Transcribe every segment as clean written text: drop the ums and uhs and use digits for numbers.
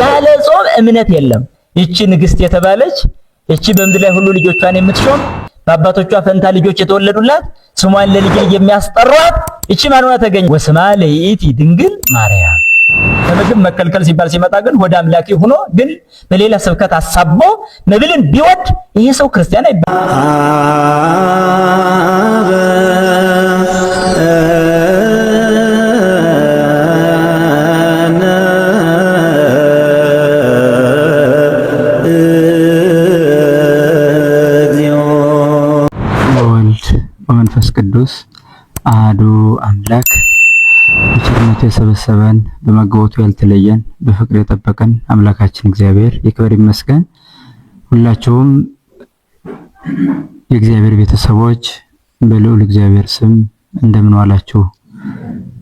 ያለ ጾም እምነት የለም። ይቺ ንግስት የተባለች ይቺ በምድር ላይ ሁሉ ልጆቿን የምትሾም በአባቶቿ ፈንታ ልጆች የተወለዱላት ስሟን ለልጅ የሚያስጠራት ይቺ ማን ሆና ተገኘ? ወስማ ለይእቲ ድንግል ማርያም። ከምግብ መከልከል ሲባል ሲመጣ ግን ወደ አምላኪ ሆኖ ግን በሌላ ስብከት አሳቦ መብልን ቢወድ ይሄ ሰው ክርስቲያን አይባልም። መንፈስ ቅዱስ አሐዱ አምላክ በቸርነቱ የሰበሰበን በመግቦቱ ያልተለየን በፍቅር የጠበቀን አምላካችን እግዚአብሔር ይክበር ይመስገን። ሁላችሁም የእግዚአብሔር ቤተሰቦች በልዑል እግዚአብሔር ስም እንደምን ዋላችሁ?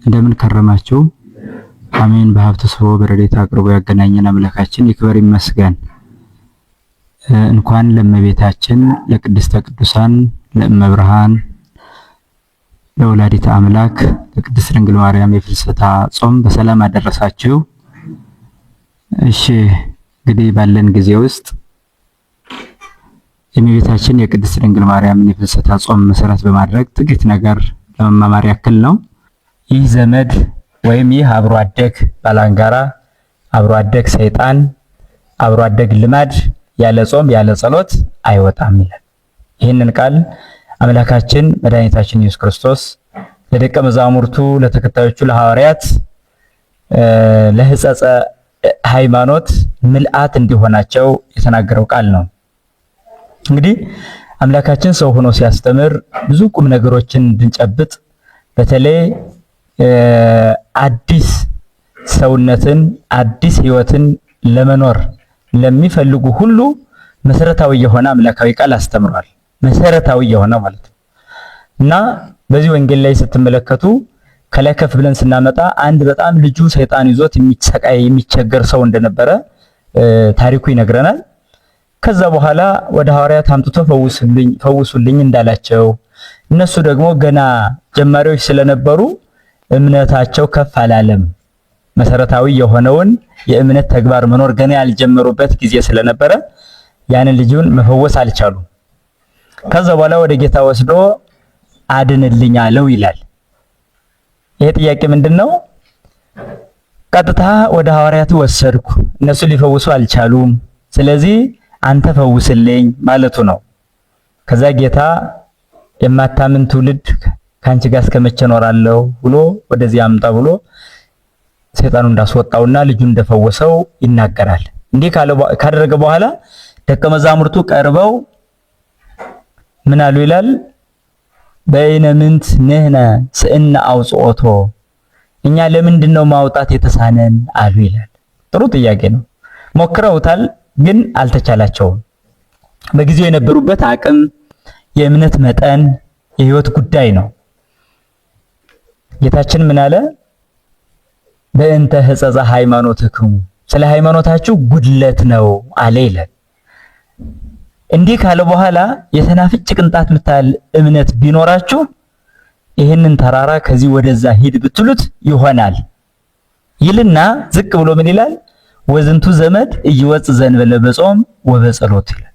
እንደምን ከረማችሁ? አሜን። በሀብተ ስብሐ በረድኤቱ አቅርቦ ያገናኘን አምላካችን ይክበር ይመስገን። እንኳን ለእመቤታችን ለቅድስተ ቅዱሳን ለእመብርሃን ለወላዲተ አምላክ ለቅድስት ድንግል ማርያም የፍልሰታ ጾም በሰላም አደረሳችሁ። እሺ እንግዲህ ባለን ጊዜ ውስጥ የእመቤታችን የቅድስት ድንግል ማርያምን የፍልሰታ ጾም መሰረት በማድረግ ጥቂት ነገር ለመማማር ያክል ነው። ይህ ዘመድ ወይም ይህ አብሮ አደግ ባላንጋራ፣ አብሮ አደግ ሰይጣን፣ አብሮ አደግ ልማድ ያለ ጾም ያለ ጸሎት አይወጣም ይላል። ይህንን ቃል አምላካችን መድኃኒታችን ኢየሱስ ክርስቶስ ለደቀ መዛሙርቱ ለተከታዮቹ ለሐዋርያት ለሕጸጸ ሃይማኖት ምልአት እንዲሆናቸው የተናገረው ቃል ነው። እንግዲህ አምላካችን ሰው ሆኖ ሲያስተምር ብዙ ቁም ነገሮችን እንድንጨብጥ በተለይ አዲስ ሰውነትን አዲስ ሕይወትን ለመኖር ለሚፈልጉ ሁሉ መሰረታዊ የሆነ አምላካዊ ቃል አስተምሯል። መሰረታዊ የሆነ ማለት ነው እና በዚህ ወንጌል ላይ ስትመለከቱ ከላይ ከፍ ብለን ስናመጣ አንድ በጣም ልጁ ሰይጣን ይዞት የሚሰቃይ የሚቸገር ሰው እንደነበረ ታሪኩ ይነግረናል። ከዛ በኋላ ወደ ሐዋርያት አምጥቶ ፈውሱልኝ እንዳላቸው እነሱ ደግሞ ገና ጀማሪዎች ስለነበሩ እምነታቸው ከፍ አላለም። መሰረታዊ የሆነውን የእምነት ተግባር መኖር ገና ያልጀመሩበት ጊዜ ስለነበረ ያንን ልጁን መፈወስ አልቻሉም። ከዛ በኋላ ወደ ጌታ ወስዶ አድንልኝ አለው ይላል። ይሄ ጥያቄ ምንድነው? ቀጥታ ወደ ሐዋርያቱ ወሰድኩ፣ እነሱ ሊፈውሱ አልቻሉም፣ ስለዚህ አንተ ፈውስልኝ ማለቱ ነው። ከዛ ጌታ የማታምን ትውልድ ካንቺ ጋር እስከመቼ እኖራለሁ ብሎ ወደዚህ አምጣ ብሎ ሰይጣኑ እንዳስወጣውና ልጁ እንደፈወሰው ይናገራል። እንዲህ ካደረገ በኋላ ደቀ መዛሙርቱ ቀርበው ምን አሉ ይላል? በእነ ምንት ነህነ ስእነ አውጽኦቶ፣ እኛ ለምንድን ነው ማውጣት የተሳነን አሉ ይላል። ጥሩ ጥያቄ ነው። ሞክረውታል፣ ግን አልተቻላቸውም። በጊዜው የነበሩበት አቅም፣ የእምነት መጠን፣ የህይወት ጉዳይ ነው። ጌታችን ምን አለ? በእንተ ሕጸጸ ሃይማኖትክሙ፣ ስለ ሃይማኖታችሁ ጉድለት ነው አለ ይላል። እንዲህ ካለ በኋላ የሰናፍጭ ቅንጣት ምታል እምነት ቢኖራችሁ ይህንን ተራራ ከዚህ ወደዛ ሂድ ብትሉት ይሆናል ይልና ዝቅ ብሎ ምን ይላል? ወዝንቱ ዘመድ እይወጽ ዘንበለ በጾም ወበጸሎት ይላል።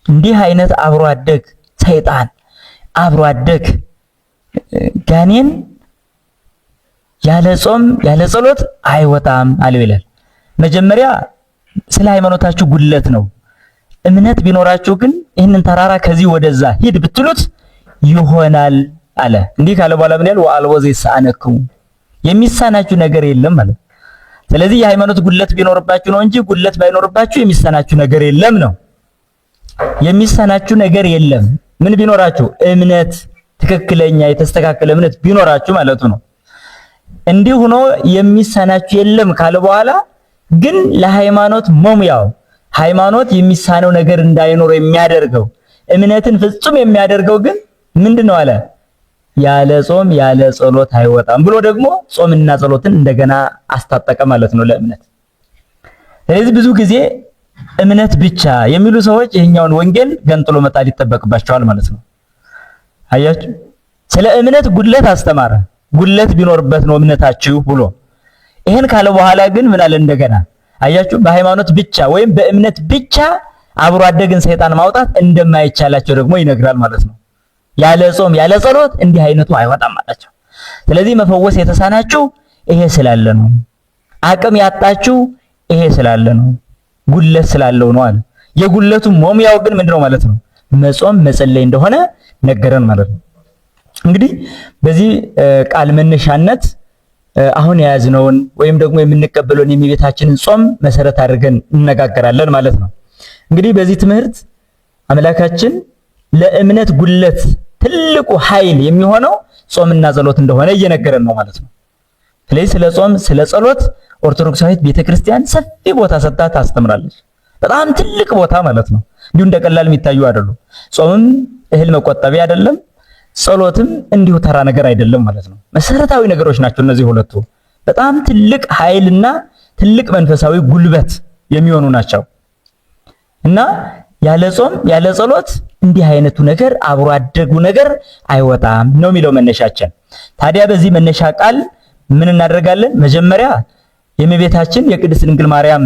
እንዲህ አይነት አብሮ አደግ ሰይጣን አብሮ አደግ ጋኔን ያለ ጾም ያለ ጸሎት አይወጣም አለው ይላል። መጀመሪያ ስለ ሃይማኖታችሁ ጉድለት ነው። እምነት ቢኖራችሁ ግን ይህንን ተራራ ከዚህ ወደዛ ሂድ ብትሉት ይሆናል አለ። እንዲህ ካለ በኋላ ምን ያለው? ወአልቦ ዘይሳነክሙ፣ የሚሳናችሁ ነገር የለም ማለት። ስለዚህ የሃይማኖት ጉድለት ቢኖርባችሁ ነው እንጂ ጉድለት ባይኖርባችሁ የሚሳናችሁ ነገር የለም ነው። የሚሳናችሁ ነገር የለም ምን ቢኖራችሁ? እምነት፣ ትክክለኛ የተስተካከለ እምነት ቢኖራችሁ ማለቱ ነው። እንዲህ ሆኖ የሚሳናችሁ የለም ካለ በኋላ ግን ለሃይማኖት መሙያው ሃይማኖት የሚሳነው ነገር እንዳይኖር የሚያደርገው እምነትን ፍጹም የሚያደርገው ግን ምንድነው አለ? ያለ ጾም ያለ ጸሎት አይወጣም ብሎ ደግሞ ጾምና ጸሎትን እንደገና አስታጠቀ ማለት ነው ለእምነት። ስለዚህ ብዙ ጊዜ እምነት ብቻ የሚሉ ሰዎች ይሄኛውን ወንጌል ገንጥሎ መጣል ይጠበቅባቸዋል ማለት ነው። አያችሁ፣ ስለ እምነት ጉድለት አስተማረ። ጉድለት ቢኖርበት ነው እምነታችሁ ብሎ ይሄን ካለ በኋላ ግን ምን አለ እንደገና? አያችሁ፣ በሃይማኖት ብቻ ወይም በእምነት ብቻ አብሮ አደግን ሰይጣን ማውጣት እንደማይቻላቸው ደግሞ ይነግራል ማለት ነው። ያለ ጾም ያለ ጸሎት እንዲህ አይነቱ አይወጣም አላቸው። ስለዚህ መፈወስ የተሳናችሁ ይሄ ስላለ ነው። አቅም ያጣችሁ ይሄ ስላለ ነው። ጉለት ስላለው ነው አለ። የጉለቱ ሞሚያው ግን ምንድነው ማለት ነው? መጾም መጸለይ እንደሆነ ነገረን ማለት ነው። እንግዲህ በዚህ ቃል መነሻነት አሁን የያዝነውን ወይም ደግሞ የምንቀበለውን የእመቤታችንን ጾም መሰረት አድርገን እንነጋገራለን ማለት ነው። እንግዲህ በዚህ ትምህርት አምላካችን ለእምነት ጉለት ትልቁ ኃይል የሚሆነው ጾምና ጸሎት እንደሆነ እየነገረን ነው ማለት ነው። ስለዚህ ስለ ጾም ስለ ጸሎት ኦርቶዶክሳዊት ቤተክርስቲያን ሰፊ ቦታ ሰጥታ ታስተምራለች። በጣም ትልቅ ቦታ ማለት ነው። እንዲሁ እንደቀላል የሚታዩ አይደሉም። ጾምም እህል መቆጠቢያ አይደለም፣ ጸሎትም እንዲሁ ተራ ነገር አይደለም ማለት ነው። መሰረታዊ ነገሮች ናቸው እነዚህ ሁለቱ። በጣም ትልቅ ኃይልና ትልቅ መንፈሳዊ ጉልበት የሚሆኑ ናቸው እና ያለ ጾም ያለ ጸሎት እንዲህ አይነቱ ነገር አብሮ አደጉ ነገር አይወጣም ነው የሚለው መነሻችን። ታዲያ በዚህ መነሻ ቃል ምን እናደርጋለን? መጀመሪያ የእመቤታችን የቅድስት ድንግል ማርያም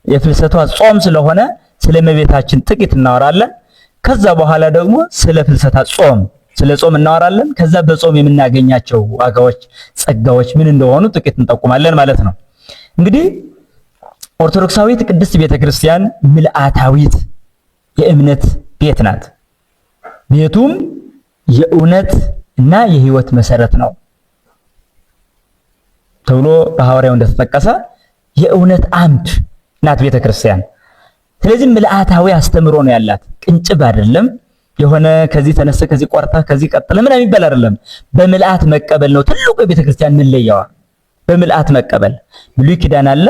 የፍልሰቷ ጾም ስለሆነ ስለ እመቤታችን ጥቂት እናወራለን። ከዛ በኋላ ደግሞ ስለ ፍልሰታ ጾም ስለ ጾም እናወራለን። ከዛ በጾም የምናገኛቸው ዋጋዎች፣ ጸጋዎች ምን እንደሆኑ ጥቂት እንጠቁማለን ማለት ነው። እንግዲህ ኦርቶዶክሳዊት ቅድስት ቤተክርስቲያን ምልአታዊት የእምነት ቤት ናት። ቤቱም የእውነት እና የሕይወት መሰረት ነው ተብሎ በሐዋርያው እንደተጠቀሰ የእውነት አምድ ናት ቤተክርስቲያን። ስለዚህ ምልአታዊ አስተምሮ ነው ያላት። ቅንጭብ አይደለም። የሆነ ከዚህ ተነስተ ከዚህ ቆርታ ከዚህ ቀጥለ ምን የሚባል አይደለም። በምልአት መቀበል ነው ትልቁ የቤተክርስቲያን መለያዋ። በምልአት መቀበል ብሉይ ኪዳን አለ፣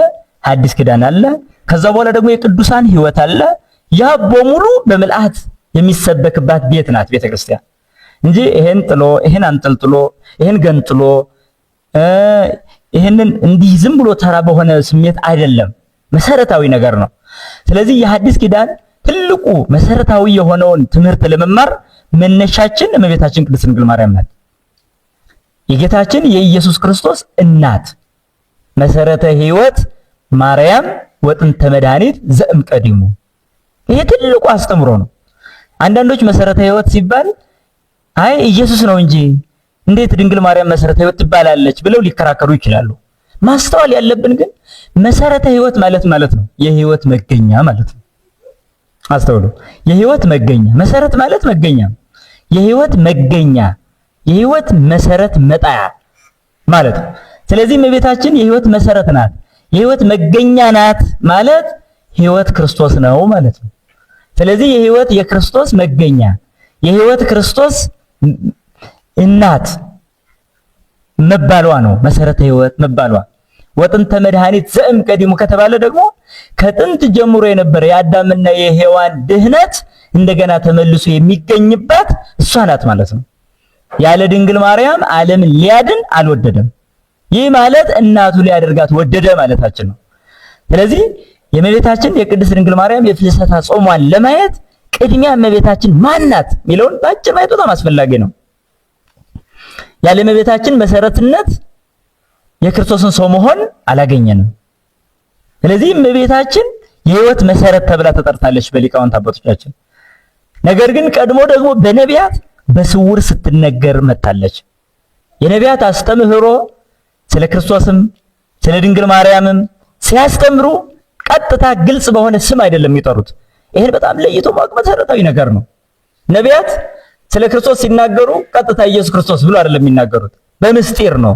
ሐዲስ ኪዳን አለ። ከዛ በኋላ ደግሞ የቅዱሳን ሕይወት አለ። ያ በሙሉ በምልአት የሚሰበክባት ቤት ናት ቤተክርስቲያን እንጂ ይሄን ጥሎ ይሄን አንጠልጥሎ ይሄን ገንጥሎ ይሄንን እንዲህ ዝም ብሎ ተራ በሆነ ስሜት አይደለም። መሰረታዊ ነገር ነው። ስለዚህ የሐዲስ ኪዳን ትልቁ መሰረታዊ የሆነውን ትምህርት ለመማር መነሻችን እመቤታችን ቅድስት ድንግል ማርያም ናት። የጌታችን የኢየሱስ ክርስቶስ እናት መሰረተ ሕይወት ማርያም ወጥንተ መድኃኒት ዘእም ቀዲሙ። ይሄ ትልቁ አስተምሮ ነው። አንዳንዶች መሰረተ ሕይወት ሲባል አይ ኢየሱስ ነው እንጂ እንዴት ድንግል ማርያም መሰረተ ሕይወት ትባላለች ብለው ሊከራከሩ ይችላሉ። ማስተዋል ያለብን ግን መሰረተ ሕይወት ማለት ነው የሕይወት መገኛ ማለት ነው። አስተውሉ። የሕይወት መገኛ መሰረት ማለት መገኛ፣ የሕይወት መገኛ የሕይወት መሰረት መጣያ ማለት ነው። ስለዚህ እመቤታችን የሕይወት መሰረት ናት፣ የሕይወት መገኛ ናት ማለት ሕይወት ክርስቶስ ነው ማለት ነው። ስለዚህ የሕይወት የክርስቶስ መገኛ የሕይወት ክርስቶስ እናት መባሏ ነው መሰረተ ሕይወት መባሏ። ወጥንተ መድኃኒት ዘእም ቀዲሙ ከተባለ ደግሞ ከጥንት ጀምሮ የነበረ የአዳምና የሔዋን ድህነት እንደገና ተመልሶ የሚገኝባት እሷ ናት ማለት ነው። ያለ ድንግል ማርያም ዓለምን ሊያድን አልወደደም። ይህ ማለት እናቱ ሊያደርጋት ወደደ ማለታችን ነው። ስለዚህ የእመቤታችን የቅድስት ድንግል ማርያም የፍልሰታ ጾሟን ለማየት ቅድሚያ እመቤታችን ማን ናት የሚለውን ባጭር ማየት በጣም አስፈላጊ ነው። ያለ እመቤታችን መሰረትነት የክርስቶስን ሰው መሆን አላገኘንም። ስለዚህ እመቤታችን የሕይወት መሰረት ተብላ ተጠርታለች በሊቃውንት አባቶቻችን። ነገር ግን ቀድሞ ደግሞ በነቢያት በስውር ስትነገር መጣለች። የነቢያት አስተምህሮ ስለ ክርስቶስም ስለ ድንግል ማርያምም ሲያስተምሩ ቀጥታ ግልጽ በሆነ ስም አይደለም የሚጠሩት። ይሄን በጣም ለይቶ ማወቅ መሰረታዊ ነገር ነው። ነቢያት ስለ ክርስቶስ ሲናገሩ ቀጥታ ኢየሱስ ክርስቶስ ብሎ አይደለም የሚናገሩት፣ በምስጢር ነው።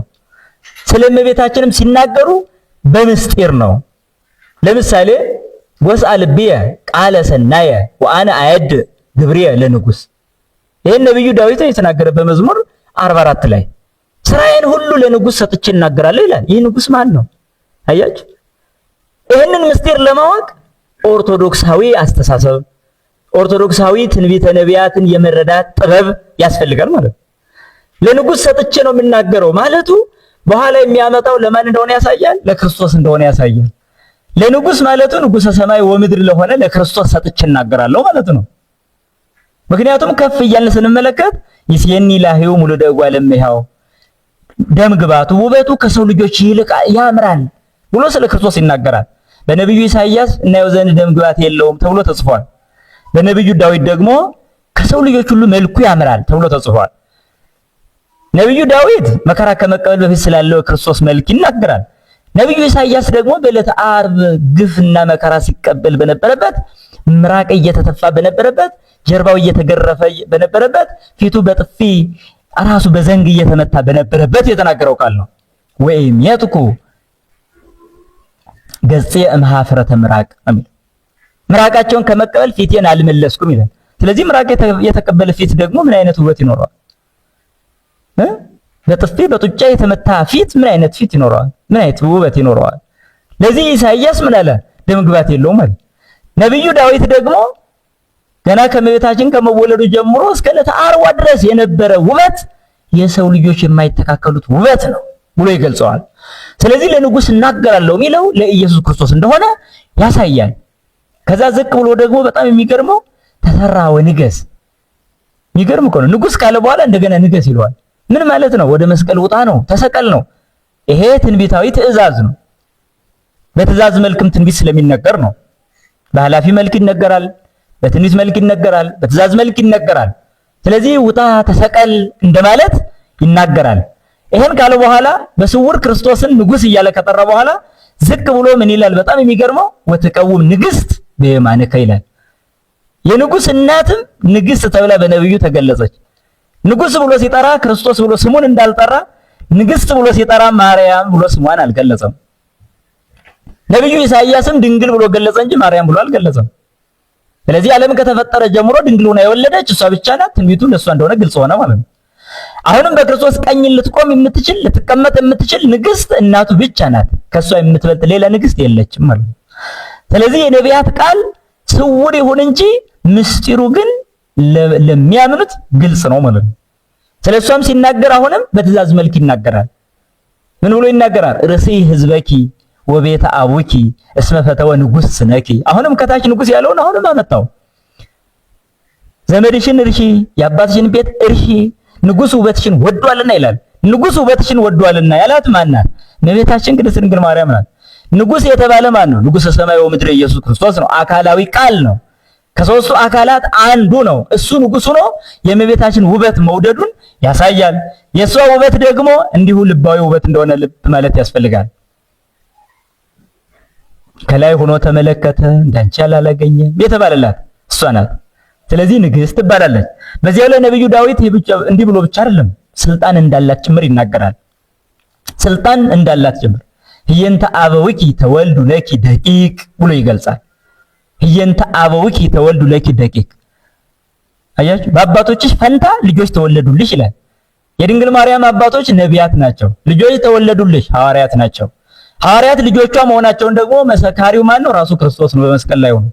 ስለ እመቤታችንም ሲናገሩ በምስጢር ነው። ለምሳሌ ወስአ ልብየ ቃለ ሰናየ ወአነ አየድ ግብርየ ለንጉስ። ይሄን ነብዩ ዳዊት የተናገረ በመዝሙር 44 ላይ ስራዬን ሁሉ ለንጉስ ሰጥቼ እናገራለሁ ይላል። ይህ ንጉስ ማን ነው? አያችሁ? ይሄንን ምስጢር ለማወቅ ኦርቶዶክሳዊ አስተሳሰብ ኦርቶዶክሳዊ ትንቢተ ነቢያትን የመረዳት ጥበብ ያስፈልጋል ማለት ነው። ለንጉስ ሰጥቼ ነው የምናገረው ማለቱ በኋላ የሚያመጣው ለማን እንደሆነ ያሳያል፣ ለክርስቶስ እንደሆነ ያሳያል። ለንጉስ ማለቱ ንጉሰ ሰማይ ወምድር ለሆነ ለክርስቶስ ሰጥቼ እናገራለሁ ማለት ነው። ምክንያቱም ከፍ እያልን ስንመለከት ይስየኒ ላሂው ሙሉ ደጓ ለምያው ደም ግባቱ ውበቱ ከሰው ልጆች ይልቅ ያምራል ብሎ ስለ ክርስቶስ ይናገራል። በነብዩ ኢሳይያስ እናየው ዘንድ ደም ግባት የለውም ተብሎ ተጽፏል። በነብዩ ዳዊት ደግሞ ከሰው ልጆች ሁሉ መልኩ ያምራል ተብሎ ተጽፏል። ነብዩ ዳዊት መከራ ከመቀበል በፊት ስላለው ክርስቶስ መልክ ይናገራል። ነብዩ ኢሳይያስ ደግሞ በዕለተ ዓርብ ግፍና መከራ ሲቀበል በነበረበት፣ ምራቅ እየተተፋ በነበረበት፣ ጀርባው እየተገረፈ በነበረበት፣ ፊቱ በጥፊ ራሱ በዘንግ እየተመታ በነበረበት የተናገረው ቃል ነው። ወይም የጥቁ ገጽ እምኀፍረተ ምራቅ አሚል ምራቃቸውን ከመቀበል ፊቴን አልመለስኩም ይላል። ስለዚህ ምራቅ የተቀበለ ፊት ደግሞ ምን አይነት ውበት ይኖረዋል? በጥፊ በጡጫ የተመታ ፊት ምን አይነት ፊት ይኖረዋል? ምን አይነት ውበት ይኖረዋል? ለዚህ ኢሳይያስ ምን አለ? ደም ግባት የለውም ማለት። ነብዩ ዳዊት ደግሞ ገና ከመቤታችን ከመወለዱ ጀምሮ እስከ ዕለተ ዓርብ ድረስ የነበረ ውበት የሰው ልጆች የማይተካከሉት ውበት ነው ብሎ ይገልጸዋል። ስለዚህ ለንጉስ እናገራለሁ የሚለው ለኢየሱስ ክርስቶስ እንደሆነ ያሳያል። ከዛ ዝቅ ብሎ ደግሞ በጣም የሚገርመው ተሰራ ወንገስ። የሚገርም እኮ ነው። ንጉስ ካለ በኋላ እንደገና ንገስ ይለዋል። ምን ማለት ነው? ወደ መስቀል ውጣ ነው፣ ተሰቀል ነው። ይሄ ትንቢታዊ ትእዛዝ ነው። በትእዛዝ መልክም ትንቢት ስለሚነገር ነው። በኃላፊ መልክ ይነገራል፣ በትንቢት መልክ ይነገራል፣ በትእዛዝ መልክ ይነገራል። ስለዚህ ውጣ ተሰቀል እንደማለት ይናገራል። ይሄን ካለ በኋላ በስውር ክርስቶስን ንጉስ እያለ ከጠራ በኋላ ዝቅ ብሎ ምን ይላል? በጣም የሚገርመው ወትቀውም ንግስት በየማንከ ይላል። የንጉስ እናትም ንግስት ተብላ በነብዩ ተገለጸች። ንጉስ ብሎ ሲጠራ ክርስቶስ ብሎ ስሙን እንዳልጠራ ንግስት ብሎ ሲጠራ ማርያም ብሎ ስሟን አልገለጸም። ነብዩ ኢሳይያስም ድንግል ብሎ ገለጸ እንጂ ማርያም ብሎ አልገለጸም። ስለዚህ ዓለም ከተፈጠረ ጀምሮ ድንግል ሆና የወለደች እሷ ብቻ ናት። ትንቢቱ ለእሷ እንደሆነ ግልጽ ሆነ ማለት ነው። አሁንም በክርስቶስ ቀኝ ልትቆም የምትችል ልትቀመጥ የምትችል ንግስት እናቱ ብቻ ናት። ከሷ የምትበልጥ ሌላ ንግስት የለችም ማለት ነው። ስለዚህ የነቢያት ቃል ስውር ይሁን እንጂ ምስጢሩ ግን ለሚያምኑት ግልጽ ነው ማለት ነው። ስለሷም ሲናገር አሁንም በትእዛዝ መልክ ይናገራል። ምን ብሎ ይናገራል? ርሲ ህዝበኪ ወቤተ አቡኪ እስመ ፈተወ ንጉስ ስነኪ። አሁንም ከታች ንጉስ ያለውን አሁንም አመጣው። ዘመድሽን እርሺ፣ የአባትሽን ቤት እርሺ፣ ንጉስ ውበትሽን ወዷልና ይላል። ንጉስ ውበትሽን ወዷልና ያላት ማን ናት? እመቤታችን ቅድስት ድንግል ማርያም ናት። ንጉስ የተባለ ማን ነው? ንጉሥ ሰማይ ወምድር ኢየሱስ ክርስቶስ ነው። አካላዊ ቃል ነው። ከሶስቱ አካላት አንዱ ነው። እሱ ንጉስ ሆኖ የእመቤታችን ውበት መውደዱን ያሳያል። የሷ ውበት ደግሞ እንዲሁ ልባዊ ውበት እንደሆነ ልብ ማለት ያስፈልጋል። ከላይ ሆኖ ተመለከተ እንዳንቺ ያላገኘ የተባለላት እሷ ናት። ስለዚህ ንግስት ትባላለች። በዚያው ላይ ነብዩ ዳዊት እንዲህ ብሎ ብቻ አይደለም ስልጣን እንዳላት ጭምር ይናገራል። ስልጣን እንዳላት ጭምር ህየንተ አበዊኪ ተወልዱ ለኪ ደቂቅ ብሎ ይገልጻል። ህየንተ አበዊኪ ተወልዱ ለኪ ደቂቅ። አያችሁ፣ በአባቶችሽ ፈንታ ልጆች ተወለዱልሽ ይላል። የድንግል ማርያም አባቶች ነቢያት ናቸው። ልጆች ተወለዱልሽ ሐዋርያት ናቸው። ሐዋርያት ልጆቿ መሆናቸውን ደግሞ መሰካሪው ማን ነው? ራሱ ክርስቶስ ነው። በመስቀል ላይ ሆኖ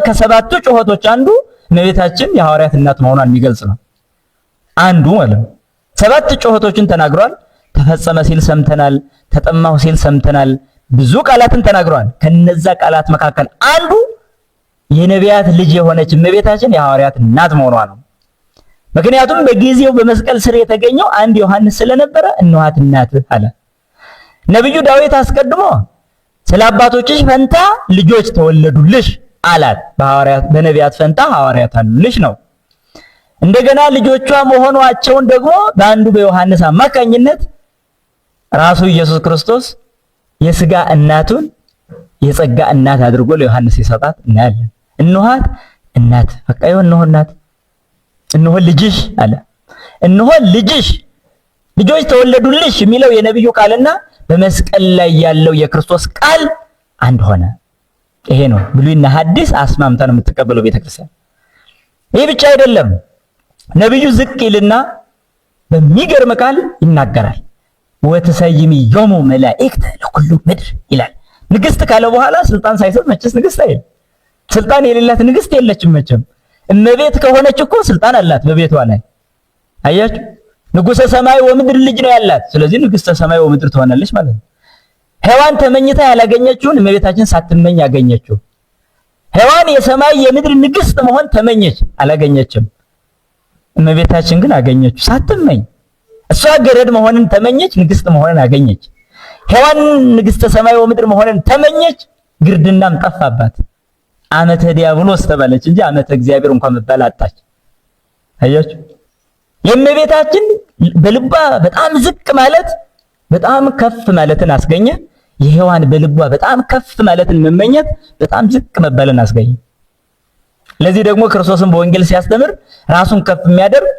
ከሰባቱ ጩኸቶች አንዱ እመቤታችን የሐዋርያት እናት መሆኗን የሚገልጽ ነው። አንዱ ማለት ነው። 7 ጩኸቶችን ተናግሯል። ተፈጸመ ሲል ሰምተናል። ተጠማሁ ሲል ሰምተናል። ብዙ ቃላትን ተናግሯል። ከነዛ ቃላት መካከል አንዱ የነቢያት ልጅ የሆነች እመቤታችን የሐዋርያት እናት መሆኗ ነው። ምክንያቱም በጊዜው በመስቀል ስር የተገኘው አንድ ዮሐንስ ስለነበረ እንኋት እናትህ አለ። ነብዩ ዳዊት አስቀድሞ ስለ አባቶችሽ ፈንታ ልጆች ተወለዱልሽ አላት። በነቢያት ፈንታ ሐዋርያት አሉልሽ ነው። እንደገና ልጆቿ መሆናቸውን ደግሞ በአንዱ በዮሐንስ አማካኝነት ራሱ ኢየሱስ ክርስቶስ የሥጋ እናቱን የጸጋ እናት አድርጎ ለዮሐንስ ይሰጣት እናያለን። እንኋት እናት በቃ እነሆ እናት እነሆ ልጅሽ አለ። እነሆ ልጅሽ ልጆች ተወለዱልሽ የሚለው የነብዩ ቃልና በመስቀል ላይ ያለው የክርስቶስ ቃል አንድ ሆነ። ይሄ ነው ብሉይና ሐዲስ አስማምታ ነው የምትቀበለው ቤተክርስቲያን። ይሄ ብቻ አይደለም። ነብዩ ዝቅ ይልና በሚገርም ቃል ይናገራል። ወትሰይሚ ዮሙ መላእክተ ለኩሉ ምድር ይላል። ንግስት ካለ በኋላ ስልጣን ሳይሰጥ መቼስ ንግስት አይደል። ስልጣን የሌላት ንግስት የለችም መቼም። እመቤት ከሆነች እኮ ስልጣን አላት በቤቷ ላይ። አያችሁ፣ ንጉሠ ሰማይ ወምድር ልጅ ነው ያላት። ስለዚህ ንግስተ ሰማይ ወምድር ትሆናለች ማለት ነው። ሔዋን ተመኝታ ያላገኘችውን እመቤታችን ሳትመኝ ያገኘችው። ሔዋን የሰማይ የምድር ንግስት መሆን ተመኘች፣ አላገኘችም። እመቤታችን ግን አገኘችው ሳትመኝ። እሷ ገረድ መሆንን ተመኘች፣ ንግስት መሆንን አገኘች። ሔዋን ንግስተ ሰማይ ወምድር መሆንን ተመኘች፣ ግርድናም ጠፋባት። ዓመተ ዲያብሎስ ተባለች እንጂ ዓመተ እግዚአብሔር እንኳን መባል አጣች። አያችሁ የእመቤታችን በልቧ በጣም ዝቅ ማለት በጣም ከፍ ማለትን አስገኘ። የሔዋን በልቧ በጣም ከፍ ማለትን መመኘት በጣም ዝቅ መባልን አስገኘ። ለዚህ ደግሞ ክርስቶስን በወንጌል ሲያስተምር ራሱን ከፍ የሚያደርግ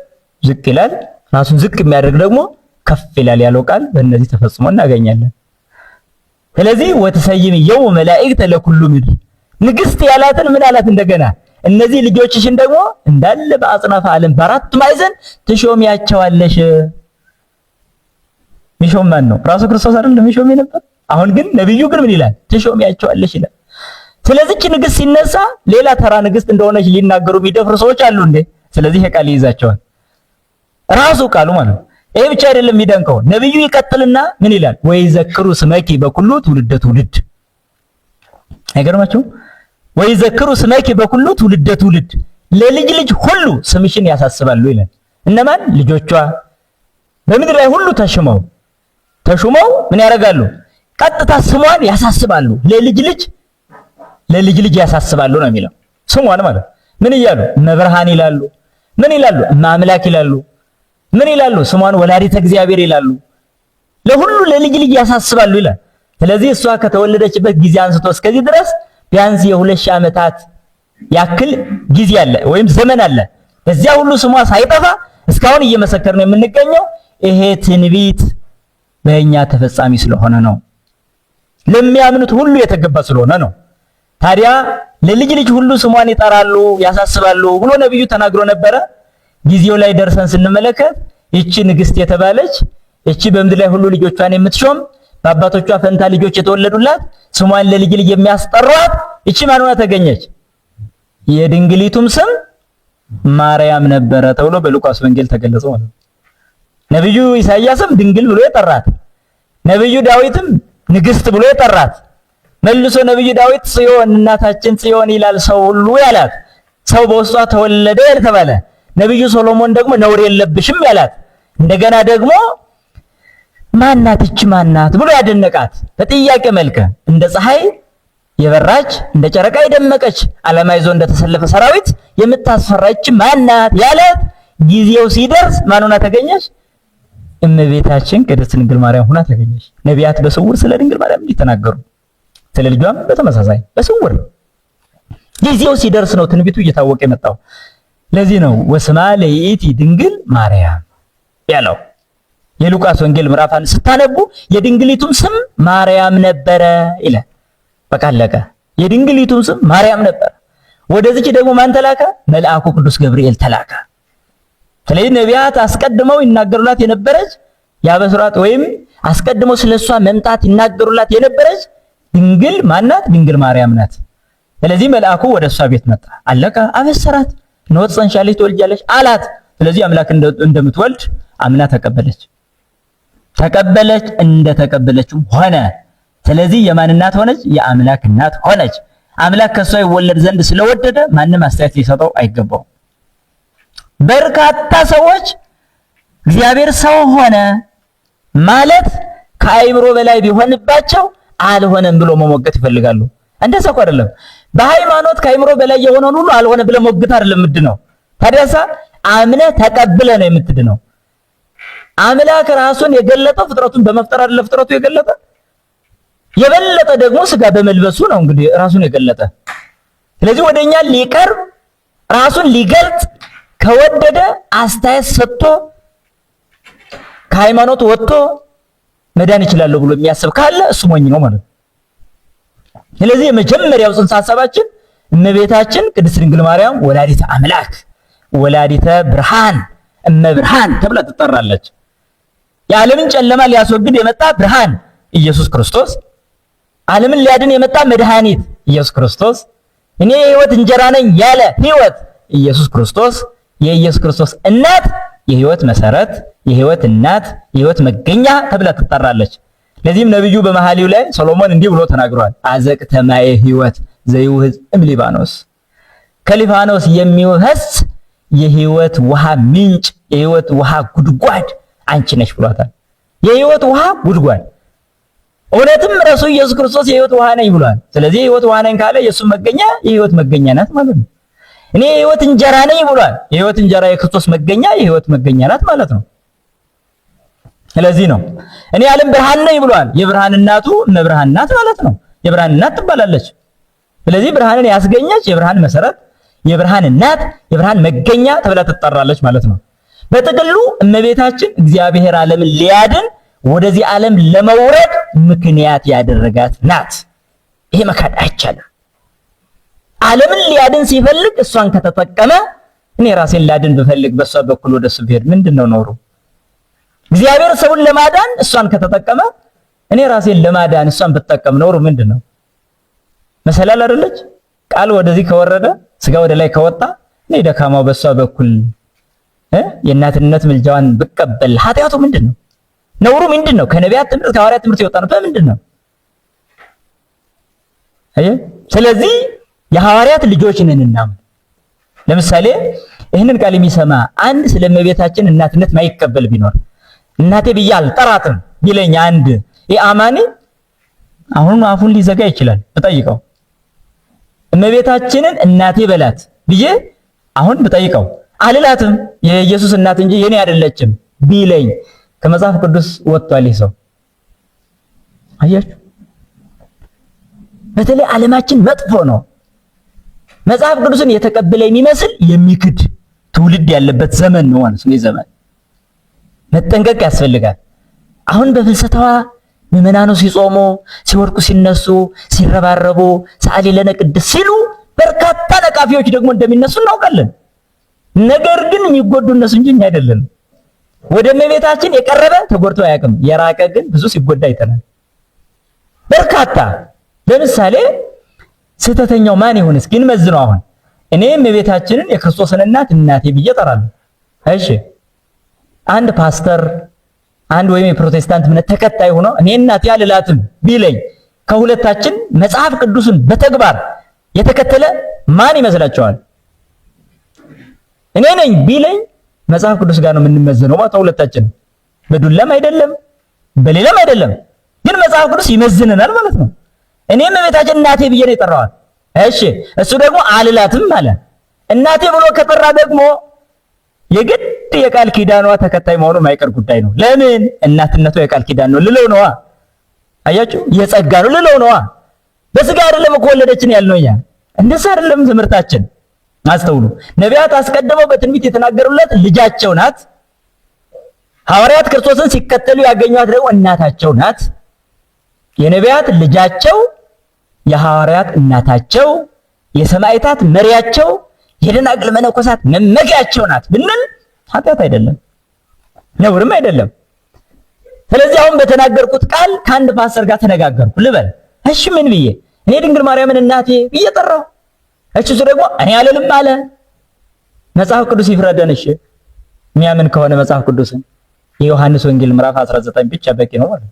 ዝቅ ይላል፣ ራሱን ዝቅ የሚያደርግ ደግሞ ከፍ ይላል ያለው ቃል በእነዚህ ተፈጽሞ እናገኛለን። ስለዚህ ወትሰይም የው መላእክት ለኩሉ ምድር ንግስት ያላትን ምን አላት? እንደገና እነዚህ ልጆችሽን ደግሞ እንዳለ በአጽናፈ ዓለም በአራቱ ማዕዘን ትሾሚያቸዋለሽ። ሚሾም ማን ነው? ራሱ ክርስቶስ አይደል ሚሾም ነበር። አሁን ግን ነብዩ ግን ምን ይላል? ትሾሚያቸዋለሽ ይላል። ስለዚህ ንግስት ሲነሳ ሌላ ተራ ንግስት እንደሆነች ሊናገሩ የሚደፍሩ ሰዎች አሉ እንዴ? ስለዚህ ይሄ ቃል ይይዛቸዋል ራሱ ቃሉ ማለት ነው። ይሄ ብቻ አይደለም የሚደንቀው ነብዩ ይቀጥልና ምን ይላል? ወይ ዘክሩ ስመኪ በኩሉ ትውልደ ትውልድ። አይገርማችሁ? ወይ ዘክሩ ስመኪ በኩሉ ትውልደ ትውልድ ለልጅ ልጅ ሁሉ ስምሽን ያሳስባሉ ይላል። እነማን? ልጆቿ በምድር ላይ ሁሉ ተሹመው ምን ያደርጋሉ? ቀጥታ ስሟን ያሳስባሉ። ለልጅ ልጅ ያሳስባሉ ነው የሚለው። ስሟን ማለት ምን እያሉ? መብርሃን ይላሉ። ምን ይላሉ? ማምላክ ይላሉ። ምን ይላሉ? ስሟን ወላዲተ እግዚአብሔር ይላሉ። ለሁሉ ለልጅ ልጅ ያሳስባሉ ይላል። ስለዚህ እሷ ከተወለደችበት ጊዜ አንስቶ እስከዚህ ድረስ ቢያንስ የ2000 ዓመታት ያክል ጊዜ አለ ወይም ዘመን አለ። በዚያ ሁሉ ስሟ ሳይጠፋ እስካሁን እየመሰከርን የምንገኘው ይሄ ትንቢት በእኛ ተፈጻሚ ስለሆነ ነው። ለሚያምኑት ሁሉ የተገባ ስለሆነ ነው። ታዲያ ለልጅ ልጅ ሁሉ ስሟን ይጠራሉ፣ ያሳስባሉ ብሎ ነብዩ ተናግሮ ነበረ። ጊዜው ላይ ደርሰን ስንመለከት እቺ ንግስት የተባለች እቺ በምድር ላይ ሁሉ ልጆቿን የምትሾም በአባቶቿ ፈንታ ልጆች የተወለዱላት ስሟን ለልጅ ልጅ የሚያስጠራት እቺ ማን ሆና ተገኘች? የድንግሊቱም ስም ማርያም ነበረ ተብሎ በሉቃስ ወንጌል ተገለጸ ማለት ነው። ነብዩ ኢሳይያስም ድንግል ብሎ የጠራት፣ ነብዩ ዳዊትም ንግስት ብሎ የጠራት፣ መልሶ ነብዩ ዳዊት ጽዮን እናታችን ጽዮን ይላል ሰው ሁሉ ያላት፣ ሰው በውስጧ ተወለደ የተባለ፣ ነብዩ ሶሎሞን ደግሞ ነውር የለብሽም ያላት፣ እንደገና ደግሞ ማናት እቺ ማናት ብሎ ያደነቃት በጥያቄ መልክ እንደ ፀሐይ የበራች እንደ ጨረቃ የደመቀች ዓላማ ይዞ እንደተሰለፈ ሰራዊት የምታስፈራ እቺ ማናት ያላት ጊዜው ሲደርስ ማን ሆና ተገኘች? እመቤታችን ቅድስት ድንግል ማርያም ሆና ተገኘች። ነቢያት በስውር ስለ ድንግል ማርያም እንዲተናገሩ ስለ ልጇም በተመሳሳይ በስውር ጊዜው ሲደርስ ነው ትንቢቱ እየታወቀ የመጣው። ለዚህ ነው ወስማ ለይእቲ ድንግል ማርያም ያለው። የሉቃስ ወንጌል ምዕራፍ 1 ስታነቡ የድንግሊቱም ስም ማርያም ነበረ ይላል። በቃ አለቀ። የድንግሊቱም ስም ማርያም ነበረ። ወደዚች ደግሞ ማን ተላከ? መልአኩ ቅዱስ ገብርኤል ተላከ። ስለዚህ ነቢያት አስቀድመው ይናገሩላት የነበረች ያበስራት ወይም አስቀድመው ስለሷ መምጣት ይናገሩላት የነበረች ድንግል ማናት? ድንግል ማርያም ናት። ስለዚህ መልአኩ ወደሷ ቤት መጣ። አለቀ። አበሰራት። እነሆ ትጸንሻለሽ ትወልጃለሽ አላት። ስለዚህ አምላክ እንደምትወልድ አምና ተቀበለች። እንደተቀበለችም ሆነ። ስለዚህ የማን እናት ሆነች? የአምላክ እናት ሆነች። አምላክ ከሷ ይወለድ ዘንድ ስለወደደ ማንም አስተያየት ሊሰጠው አይገባውም። በርካታ ሰዎች እግዚአብሔር ሰው ሆነ ማለት ከአይምሮ በላይ ቢሆንባቸው አልሆነም ብሎ መሞገት ይፈልጋሉ። እንደዛ እኮ አይደለም። በሃይማኖት ከአይምሮ በላይ የሆነውን ሁሉ አልሆነ ብለ ሞግት አይደለም ምንድነው? ታዲያሳ አምነ ተቀብለ ነው የምትድነው። አምላክ ራሱን የገለጠው ፍጥረቱን በመፍጠር አይደለ? ፍጥረቱ የገለጠ የበለጠ ደግሞ ስጋ በመልበሱ ነው እንግዲህ ራሱን የገለጠ። ስለዚህ ወደኛ ሊቀርብ ራሱን ሊገልጥ ከወደደ አስተያየት ሰጥቶ ከሃይማኖት ወጥቶ መዳን ይችላል ብሎ የሚያስብ ካለ እሱ ሞኝ ነው ማለት ነው። ስለዚህ የመጀመሪያው ጽንሰ ሐሳባችን እመቤታችን ቅድስት ድንግል ማርያም ወላዲተ አምላክ ወላዲተ ብርሃን እመብርሃን ተብላ ትጠራለች። የዓለምን ጨለማ ሊያስወግድ የመጣ ብርሃን ኢየሱስ ክርስቶስ፣ ዓለምን ሊያድን የመጣ መድኃኒት ኢየሱስ ክርስቶስ፣ እኔ የሕይወት እንጀራ ነኝ ያለ ሕይወት ኢየሱስ ክርስቶስ፣ የኢየሱስ ክርስቶስ እናት፣ የሕይወት መሰረት፣ የሕይወት እናት፣ የሕይወት መገኛ ተብላ ትጠራለች። ለዚህም ነብዩ በመሐሌው ላይ ሰሎሞን እንዲህ ብሎ ተናግሯል። አዘቅተ ማየ ሕይወት ዘይውህዝ እምሊባኖስ፣ ከሊባኖስ የሚወህስ የሕይወት ውሃ ምንጭ፣ የሕይወት ውሃ ጉድጓድ አንቺ ነሽ ብሏታል። የሕይወት ውሃ ጉድጓድ እውነትም ራሱ ኢየሱስ ክርስቶስ የሕይወት ውሃ ነኝ ብሏል። ስለዚህ የሕይወት ውሃ ነኝ ካለ የእሱ መገኛ የሕይወት መገኛ ናት ማለት ነው። እኔ የሕይወት እንጀራ ነኝ ብሏል። የሕይወት እንጀራ የክርስቶስ መገኛ የሕይወት መገኛ ናት ማለት ነው። ስለዚህ ነው እኔ የዓለም ብርሃን ነኝ ብሏል። የብርሃን እናቱ እመብርሃን ናት ማለት ነው። የብርሃን እናት ትባላለች። ስለዚህ ብርሃንን ያስገኘች የብርሃን መሰረት፣ የብርሃን እናት፣ የብርሃን መገኛ ተብላ ትጠራለች ማለት ነው። በጥቅሉ እመቤታችን እግዚአብሔር ዓለምን ሊያድን ወደዚህ ዓለም ለመውረድ ምክንያት ያደረጋት ናት። ይሄ መካድ አይቻልም። ዓለምን ሊያድን ሲፈልግ እሷን ከተጠቀመ እኔ ራሴን ላድን ብፈልግ በሷ በኩል ወደሱ ብሄድ ምንድነው ኖሩ? እግዚአብሔር ሰውን ለማዳን እሷን ከተጠቀመ እኔ ራሴን ለማዳን እሷን ብትጠቀም ኖሩ ምንድነው? መሰላል አይደለች? ቃል ወደዚህ ከወረደ ስጋ ወደ ላይ ከወጣ እኔ ደካማው በሷ በኩል የእናትነት ምልጃዋን ብቀበል ኃጢአቱ ምንድነው? ነውሩ ምንድነው? ከነቢያት ትምህርት ከሐዋርያት ትምህርት የወጣ ነው በምንድነው? ስለዚህ የሐዋርያት ልጆች ነንና ለምሳሌ ይህንን ቃል የሚሰማ አንድ ስለ እመቤታችን እናትነት ማይቀበል ቢኖር እናቴ ብዬ አልጠራትም ቢለኝ አንድ አማኒ አሁን አፉን ሊዘጋ ይችላል። ብጠይቀው እመቤታችንን እናቴ በላት ብዬ አሁን ብጠይቀው አልላትም የኢየሱስ እናት እንጂ የኔ አይደለችም ቢለኝ ከመጽሐፍ ቅዱስ ወጥቷል ይህ ሰው። አያችሁ፣ በተለይ ዓለማችን መጥፎ ነው። መጽሐፍ ቅዱስን የተቀበለ የሚመስል የሚክድ ትውልድ ያለበት ዘመን ነው ማለት ነው። ዘመን መጠንቀቅ ያስፈልጋል። አሁን በፍልሰታዋ ምዕመናኑ ሲጾሙ፣ ሲወድቁ፣ ሲነሱ፣ ሲረባረቡ፣ ሰዓሊ ለነ ቅድስት ሲሉ በርካታ ነቃፊዎች ደግሞ እንደሚነሱ እናውቃለን። ነገር ግን የሚጎዱ እነሱ እንጂ እኛ አይደለም። ወደ እመቤታችን የቀረበ ተጎድቶ አያውቅም። የራቀ ግን ብዙ ሲጎዳ አይተናል። በርካታ ለምሳሌ ስህተተኛው ማን ይሁን እስኪ እንመዝነው። አሁን እኔ እመቤታችንን የክርስቶስን እናት እናቴ ብዬ እጠራለሁ። እሺ አንድ ፓስተር አንድ ወይም የፕሮቴስታንት እምነት ተከታይ ሆኖ እኔ እናቴ አልላትም ቢለኝ ከሁለታችን መጽሐፍ ቅዱስን በተግባር የተከተለ ማን ይመስላችኋል? እኔ ነኝ ቢለኝ መጽሐፍ ቅዱስ ጋር ነው የምንመዘነው ማለት ሁለታችን። በዱላም አይደለም በሌላም አይደለም፣ ግን መጽሐፍ ቅዱስ ይመዝነናል ማለት ነው። እኔም እመቤታችን እናቴ ብዬ ነው የጠራዋል። እሺ እሱ ደግሞ አልላትም አለ። እናቴ ብሎ ከጠራ ደግሞ የግድ የቃል ኪዳኗ ተከታይ መሆኑ የማይቀር ጉዳይ ነው። ለምን? እናትነቷ የቃል ኪዳን ነው ልለው ነዋ። አያችሁ፣ የጸጋ ነው ልለው ነዋ። በስጋ አይደለም እኮ ወለደችን ያልነው እኛ። እንደዛ አይደለም ትምህርታችን። አስተውሉ። ነቢያት አስቀድመው በትንቢት የተናገሩላት ልጃቸው ናት። ሐዋርያት ክርስቶስን ሲከተሉ ያገኟት ደግሞ እናታቸው ናት። የነቢያት ልጃቸው፣ የሐዋርያት እናታቸው፣ የሰማዕታት መሪያቸው፣ የደናግል መነኮሳት መመኪያቸው ናት ብንል ኃጢአት አይደለም፣ ነውርም አይደለም። ስለዚህ አሁን በተናገርኩት ቃል ከአንድ ፓስተር ጋር ተነጋገርኩ ልበል። እሺ ምን ብዬ? እኔ ድንግል ማርያምን እናቴ ብዬ ጠራሁ። እሺ እሱ ደግሞ እኔ አልልም አለ። መጽሐፍ ቅዱስ ይፍረደን። እሺ የሚያምን ከሆነ መጽሐፍ ቅዱስን የዮሐንስ ወንጌል ምዕራፍ 19 ብቻ በቂ ነው ማለት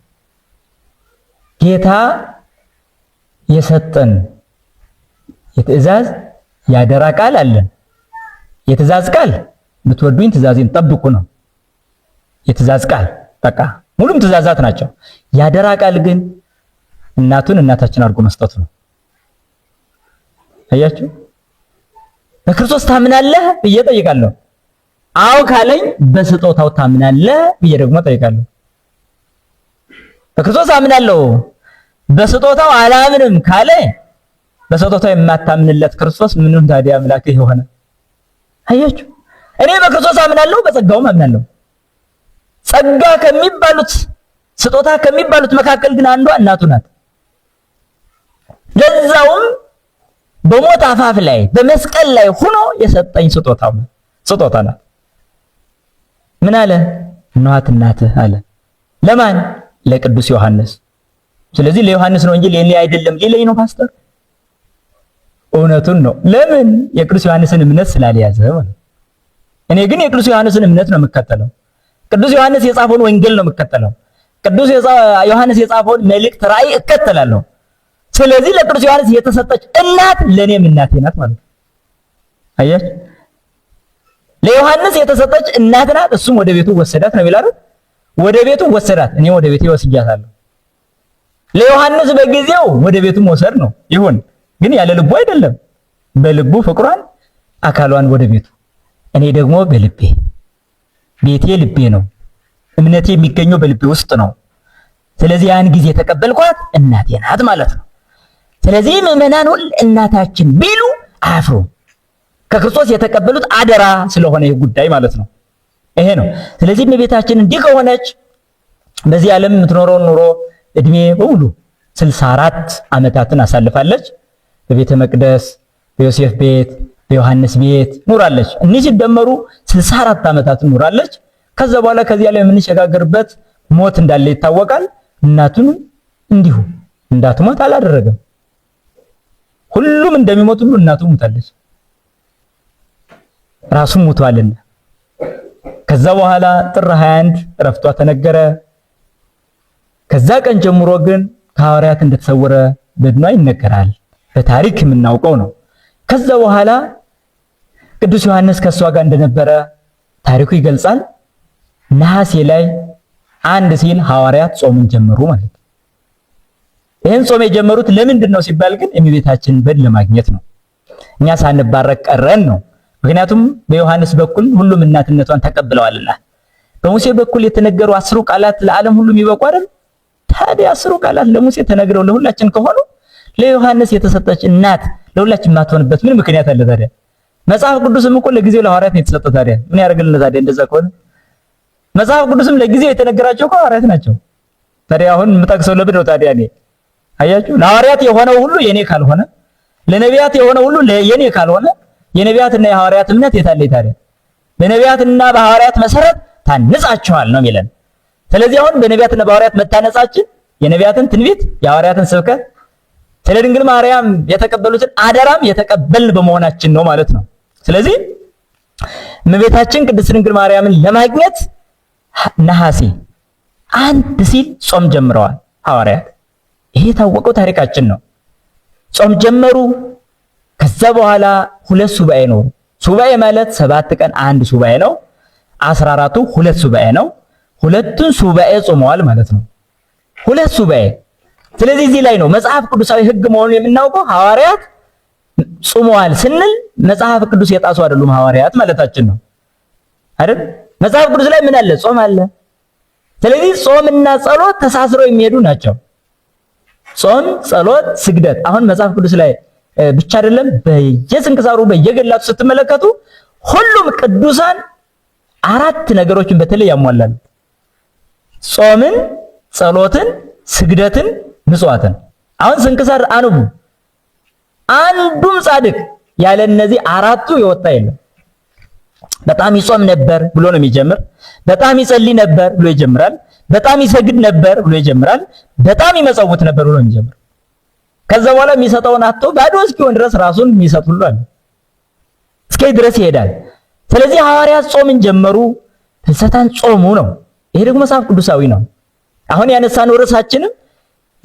ጌታ የሰጠን የትእዛዝ ያደራ ቃል አለን። የትእዛዝ ቃል ብትወዱኝ ትእዛዜን ጠብቁ ነው የትእዛዝ ቃል። በቃ ሙሉም ትእዛዛት ናቸው። ያደራ ቃል ግን እናቱን እናታችን አድርጎ መስጠት ነው። አያችሁ፣ በክርስቶስ ታምናለህ ብዬ ጠይቃለሁ። አዎ ካለኝ በስጦታው ታምናለህ ብዬ ደግሞ ጠይቃለሁ። በክርስቶስ አምናለሁ በስጦታው አላምንም ካለ በስጦታው የማታምንለት ክርስቶስ ምንም ታዲያ አምላክ የሆነ? አያችሁ፣ እኔ በክርስቶስ አምናለሁ በጸጋውም አምናለሁ። ጸጋ ከሚባሉት ስጦታ ከሚባሉት መካከል ግን አንዷ እናቱ ናት። ለዛውም በሞት አፋፍ ላይ በመስቀል ላይ ሆኖ የሰጠኝ ስጦታ ናት። ምን አለ? እናት እናትህ አለ። ለማን? ለቅዱስ ዮሐንስ። ስለዚህ ለዮሐንስ ነው እንጂ ለኔ አይደለም ሊለኝ ነው ፓስተር። እውነቱን ነው። ለምን? የቅዱስ ዮሐንስን እምነት ስላልያዘ ማለት። እኔ ግን የቅዱስ ዮሐንስን እምነት ነው የምከተለው። ቅዱስ ዮሐንስ የጻፈውን ወንጌል ነው የምከተለው። ቅዱስ ዮሐንስ የጻፈውን መልእክት ራእይ እከተላለሁ። ስለዚህ ለቅዱስ ዮሐንስ የተሰጠች እናት ለኔም እናቴ ናት ማለት ነው። አያችሁ፣ ለዮሐንስ የተሰጠች እናት ናት። እሱም ወደ ቤቱ ወሰዳት ነው ይላል። ወደ ቤቱ ወሰዳት፣ እኔ ወደ ቤቴ ወስጃታለሁ። ለዮሐንስ በጊዜው ወደ ቤቱ መውሰድ ነው ይሁን፣ ግን ያለ ልቡ አይደለም። በልቡ ፍቅሯን አካሏን ወደ ቤቱ፣ እኔ ደግሞ በልቤ ቤቴ ልቤ ነው፣ እምነቴ የሚገኘው በልቤ ውስጥ ነው። ስለዚህ ያን ጊዜ የተቀበልኳት እናቴ ናት ማለት ነው። ስለዚህ ምዕመናን ሁሉ እናታችን ቢሉ አያፍሩም። ከክርስቶስ የተቀበሉት አደራ ስለሆነ ይህ ጉዳይ ማለት ነው። ይሄ ነው። ስለዚህ እመቤታችን እንዲህ ከሆነች በዚህ ዓለም የምትኖረው ኑሮ እድሜ በሙሉ 64 ዓመታትን አሳልፋለች። በቤተ መቅደስ፣ በዮሴፍ ቤት፣ በዮሐንስ ቤት ኑራለች። እኒህ ሲደመሩ 64 ዓመታትን ኑራለች። ከዛ በኋላ ከዚህ ዓለም የምንሸጋገርበት ሞት እንዳለ ይታወቃል። እናቱን እንዲሁ እንዳትሞት አላደረገም። ሁሉም እንደሚሞት ሁሉ እናቱ ሞታለች፣ ራሱም ሞቷልና። ከዛ በኋላ ጥር 21 ዕረፍቷ ተነገረ። ከዛ ቀን ጀምሮ ግን ከሐዋርያት እንደተሰወረ በድኗ ይነገራል። በታሪክ የምናውቀው ነው። ከዛ በኋላ ቅዱስ ዮሐንስ ከሷ ጋር እንደነበረ ታሪኩ ይገልጻል። ነሐሴ ላይ አንድ ሲል ሐዋርያት ጾምን ጀመሩ ማለት ነው። ይህን ጾም የጀመሩት ለምንድን ነው ሲባል ግን የእመቤታችንን በድ ለማግኘት ነው። እኛ ሳንባረክ ቀረን ነው። ምክንያቱም በዮሐንስ በኩል ሁሉም እናትነቷን ተቀብለዋልና። በሙሴ በኩል የተነገሩ 10 ቃላት ለዓለም ሁሉ የሚበቁ አይደል? ታዲያ 10 ቃላት ለሙሴ ተነግረው ለሁላችን ከሆኑ ለዮሐንስ የተሰጠች እናት ለሁላችን ማትሆንበት ምን ምክንያት አለ ታዲያ? መጽሐፍ ቅዱስም እኮ ለጊዜው ለሐዋርያት ነው የተሰጠው። ታዲያ ምን ያደርግልናል ታዲያ? እንደዛ ከሆነ መጽሐፍ ቅዱስም ለጊዜው የተነገራቸው እኮ ሐዋርያት ናቸው። ታዲያ አሁን የምጠቅሰው ለምን ነው ታዲያ? እኔ አያችሁ፣ ለሐዋርያት የሆነው ሁሉ የኔ ካልሆነ፣ ለነቢያት የሆነው ሁሉ የኔ ካልሆነ የነቢያትና የሐዋርያት እምነት የታለይ ታዲያ? በነቢያትና በሐዋርያት መሰረት ታንጻቸዋል ነው የሚለን። ስለዚህ አሁን በነቢያትና በሐዋርያት መታነጻችን የነቢያትን ትንቢት የሐዋርያትን ስብከት ስለ ድንግል ማርያም የተቀበሉትን አደራም የተቀበልን በመሆናችን ነው ማለት ነው። ስለዚህ እመቤታችን ቅድስት ድንግል ማርያምን ለማግኘት ነሐሴ 1 ሲል ጾም ጀምረዋል ሐዋርያት። ይሄ የታወቀው ታሪካችን ነው። ጾም ጀመሩ። ከዛ በኋላ 2 ሱባኤ ነው። ሱባኤ ማለት 7 ቀን አንድ ሱባኤ ነው። 14ቱ 2 ሱባኤ ነው። ሁለቱን ሱባኤ ጾመዋል ማለት ነው። 2 ሱባኤ። ስለዚህ እዚህ ላይ ነው መጽሐፍ ቅዱሳዊ ሕግ መሆኑን የምናውቀው። ሐዋርያት ጾመዋል ስንል መጽሐፍ ቅዱስ የጣሱ አይደሉም ሐዋርያት ማለታችን ነው አይደል? መጽሐፍ ቅዱስ ላይ ምን አለ? ጾም አለ። ስለዚህ ጾምና ጸሎት ተሳስረው የሚሄዱ ናቸው። ጾም፣ ጸሎት፣ ስግደት አሁን መጽሐፍ ቅዱስ ላይ ብቻ አይደለም፣ በየስንክሳሩ በየገላቱ ስትመለከቱ ሁሉም ቅዱሳን 4 ነገሮችን በተለይ ያሟላሉ። ጾምን፣ ጸሎትን፣ ስግደትን፣ ምጽዋትን። አሁን ስንክሳር አንቡ፣ አንዱም ጻድቅ ያለ እነዚህ 4ቱ የወጣ የለም። በጣም ይጾም ነበር ብሎ ነው የሚጀምር። በጣም ይጸልይ ነበር ብሎ ይጀምራል። በጣም ይሰግድ ነበር ብሎ ይጀምራል። በጣም ይመጸውት ነበር ብሎ ይጀምራል። ከዛ በኋላ የሚሰጠውን አጥቶ ባዶ እስኪሆን ድረስ ራሱን የሚሰጥ ሁሉ አለ። እስከ ድረስ ይሄዳል። ስለዚህ ሐዋርያት ጾምን ጀመሩ፣ ፍልሰታን ጾሙ ነው። ይሄ ደግሞ መጽሐፍ ቅዱሳዊ ነው። አሁን ያነሳነው ርዕሳችንም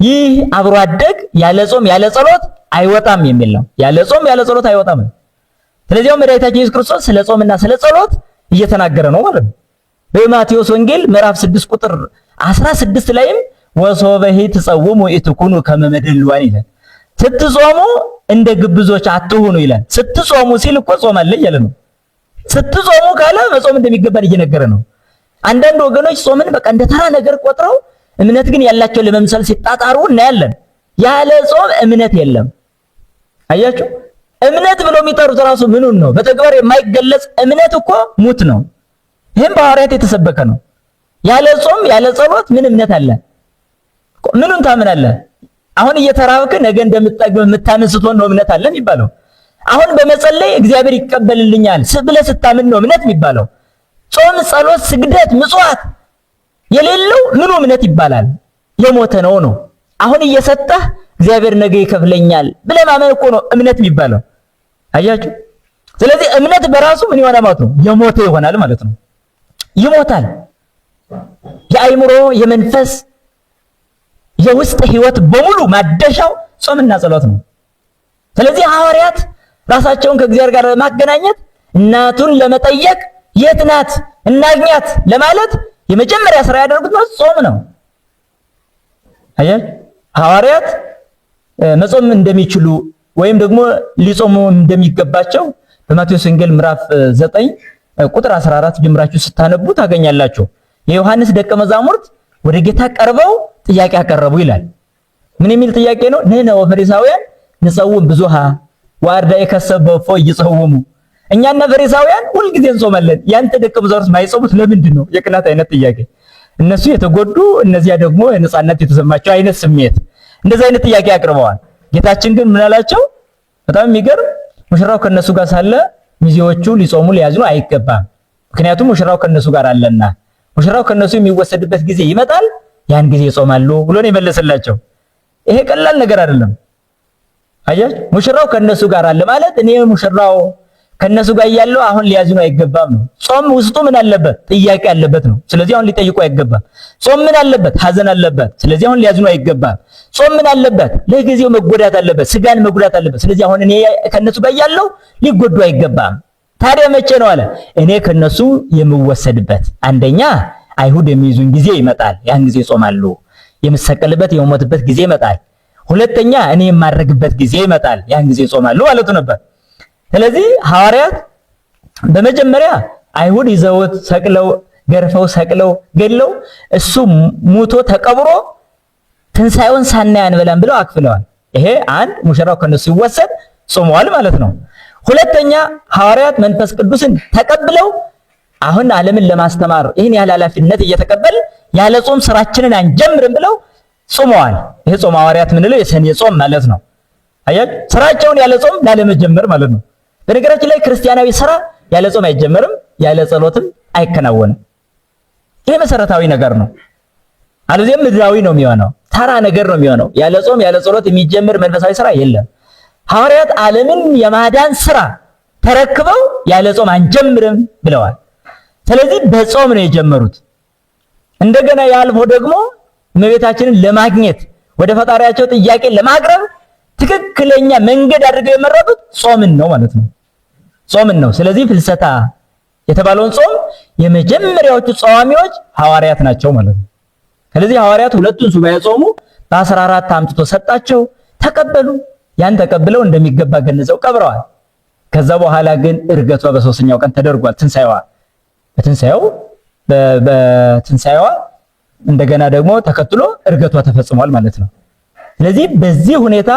ይህ አብሮ አደግ ያለ ጾም ያለ ጸሎት አይወጣም የሚል ነው። ያለ ጾም ያለ ጸሎት አይወጣም። ስለዚህ መድኃኒታችን ኢየሱስ ክርስቶስ ስለ ጾምና ስለ ጸሎት እየተናገረ ነው ማለት ነው። በማቴዎስ ወንጌል ምዕራፍ 6 ቁጥር 16 ላይም ወሶበሂ ትጸውሙ ኢትኩኑ ከመ መደልዋን ይላል። ስትጾሙ እንደ ግብዞች አትሁኑ ይላል። ስትጾሙ ሲል እኮ ጾም አለ እያለ ነው። ስትጾሙ ካለ መጾም እንደሚገባን እየነገረ ነው። አንዳንድ ወገኖች ጾምን በቃ እንደ ተራ ነገር ቆጥረው እምነት ግን ያላቸው ለመምሰል ሲጣጣሩ እናያለን። ያለ ጾም እምነት የለም። አያችሁ፣ እምነት ብለው የሚጠሩት ራሱ ምኑን ነው? በተግባር የማይገለጽ እምነት እኮ ሙት ነው። ይሄም በሐዋርያት የተሰበከ ነው። ያለ ጾም ያለ ጸሎት ምን እምነት አለ? ምኑን ታምናለህ? አሁን እየተራብክ ነገ እንደምትጠግብ የምታምን ስትሆን ነው እምነት አለ የሚባለው። አሁን በመጸለይ እግዚአብሔር ይቀበልልኛል ብለህ ስታምን ነው እምነት የሚባለው። ጾም፣ ጸሎት፣ ስግደት፣ ምጽዋት የሌለው ምኑ እምነት ይባላል? የሞተ ነው ነው። አሁን እየሰጠህ እግዚአብሔር ነገ ይከፍለኛል ብለህ ማመን እኮ ነው እምነት የሚባለው። አያችሁ። ስለዚህ እምነት በራሱ ምን ይሆናል ማለት ነው? የሞተ ይሆናል ማለት ነው። ይሞታል። የአይምሮ የመንፈስ የውስጥ ህይወት በሙሉ ማደሻው ጾምና ጸሎት ነው። ስለዚህ ሐዋርያት ራሳቸውን ከእግዚአብሔር ጋር ለማገናኘት እናቱን ለመጠየቅ የት ናት እናግኛት ለማለት የመጀመሪያ ስራ ያደርጉት ጾም ነው። አያችሁ። ሐዋርያት መጾም እንደሚችሉ ወይም ደግሞ ሊጾሙ እንደሚገባቸው በማቴዎስ ወንጌል ምዕራፍ 9 ቁጥር 14 ጀምራችሁ ስታነቡ ታገኛላችሁ። የዮሐንስ ደቀ መዛሙርት ወደ ጌታ ቀርበው ጥያቄ አቀረቡ ይላል። ምን የሚል ጥያቄ ነው? ንሕነ ወፈሪሳውያን ንጸውም ብዙሃ ወአርዳኢ ከሰበፎ ይጸውሙ። እኛና ፈሪሳውያን ሁልጊዜ እንጾማለን፣ ያንተ ደቀ መዛሙርት ማይጾሙት ለምንድን ነው? የቅናት አይነት ጥያቄ። እነሱ የተጎዱ እነዚያ ደግሞ ነፃነት የተሰማቸው አይነት ስሜት፣ እንደዚህ አይነት ጥያቄ አቅርበዋል። ጌታችን ግን ምን አላቸው? በጣም የሚገርም ሙሽራው ከነሱ ጋር ሳለ ሚዜዎቹ ሊጾሙ ሊያዝኑ አይገባም፣ ምክንያቱም ሙሽራው ከነሱ ጋር አለና። ሙሽራው ከነሱ የሚወሰድበት ጊዜ ይመጣል፣ ያን ጊዜ ይጾማሉ ብሎ ነው የመለሰላቸው። ይሄ ቀላል ነገር አይደለም። አያችሁ፣ ሙሽራው ከነሱ ጋር አለ ማለት እኔ ሙሽራው ከነሱ ጋር ያለው አሁን ሊያዝኑ አይገባም ነው። ጾም ውስጡ ምን አለበት? ጥያቄ አለበት ነው። ስለዚህ አሁን ሊጠይቁ አይገባም። ጾም ምን አለበት? ሐዘን አለበት። ስለዚህ አሁን ሊያዝኑ አይገባም። ጾም ምን አለበት? ለጊዜው መጎዳት አለበት፣ ስጋን መጉዳት አለበት። ስለዚህ አሁን እኔ ከነሱ ጋር ያለው ሊጎዱ አይገባም። ታዲያ መቼ ነው አለ? እኔ ከነሱ የምወሰድበት አንደኛ አይሁድ የሚይዙኝ ጊዜ ይመጣል፣ ያን ጊዜ ጾማሉ። የምሰቀልበት የምሞትበት ጊዜ ይመጣል። ሁለተኛ እኔ የማረግበት ጊዜ ይመጣል፣ ያን ጊዜ ጾማሉ ማለቱ ነበር። ስለዚህ ሐዋርያት በመጀመሪያ አይሁድ ይዘውት ሰቅለው ገርፈው ሰቅለው ገለው እሱ ሙቶ ተቀብሮ ትንሣኤውን ሳናይ አንበላም ብለው አክፍለዋል። ይሄ አንድ ሙሽራው ከነሱ ይወሰድ ጾመዋል ማለት ነው። ሁለተኛ ሐዋርያት መንፈስ ቅዱስን ተቀብለው አሁን ዓለምን ለማስተማር ይህን ያህል ኃላፊነት እየተቀበል ያለ ጾም ስራችንን አንጀምርም ብለው ጾመዋል። ይሄ ጾም ሐዋርያት ምንለው የሰኔ ጾም ማለት ነው። አያችሁ፣ ስራቸውን ያለ ጾም ላለመጀመር ማለት ነው። በነገራችን ላይ ክርስቲያናዊ ስራ ያለ ጾም አይጀመርም፣ ያለ ጸሎትም አይከናወንም። ይሄ መሰረታዊ ነገር ነው። አለዚያም ምድራዊ ነው የሚሆነው፣ ተራ ነገር ነው የሚሆነው። ያለ ጾም ያለ ጸሎት የሚጀምር መንፈሳዊ ስራ የለም። ሐዋርያት ዓለምን የማዳን ስራ ተረክበው ያለ ጾም አንጀምርም ብለዋል። ስለዚህ በጾም ነው የጀመሩት። እንደገና ያልፎ ደግሞ እመቤታችንን ለማግኘት ወደ ፈጣሪያቸው ጥያቄ ለማቅረብ ትክክለኛ መንገድ አድርገው የመረጡት ጾምን ነው ማለት ነው። ጾምን ነው። ስለዚህ ፍልሰታ የተባለውን ጾም የመጀመሪያዎቹ ጸዋሚዎች ሐዋርያት ናቸው ማለት ነው። ስለዚህ ሐዋርያት ሁለቱን ሱባኤ ጾሙ፣ በ14 አምጥቶ ሰጣቸው፣ ተቀበሉ። ያን ተቀብለው እንደሚገባ ገንዘው ቀብረዋል። ከዛ በኋላ ግን እርገቷ በ3ኛው ቀን ተደርጓል። በትንሣኤዋ እንደገና ደግሞ ተከትሎ እርገቷ ተፈጽሟል ማለት ነው። ስለዚህ በዚህ ሁኔታ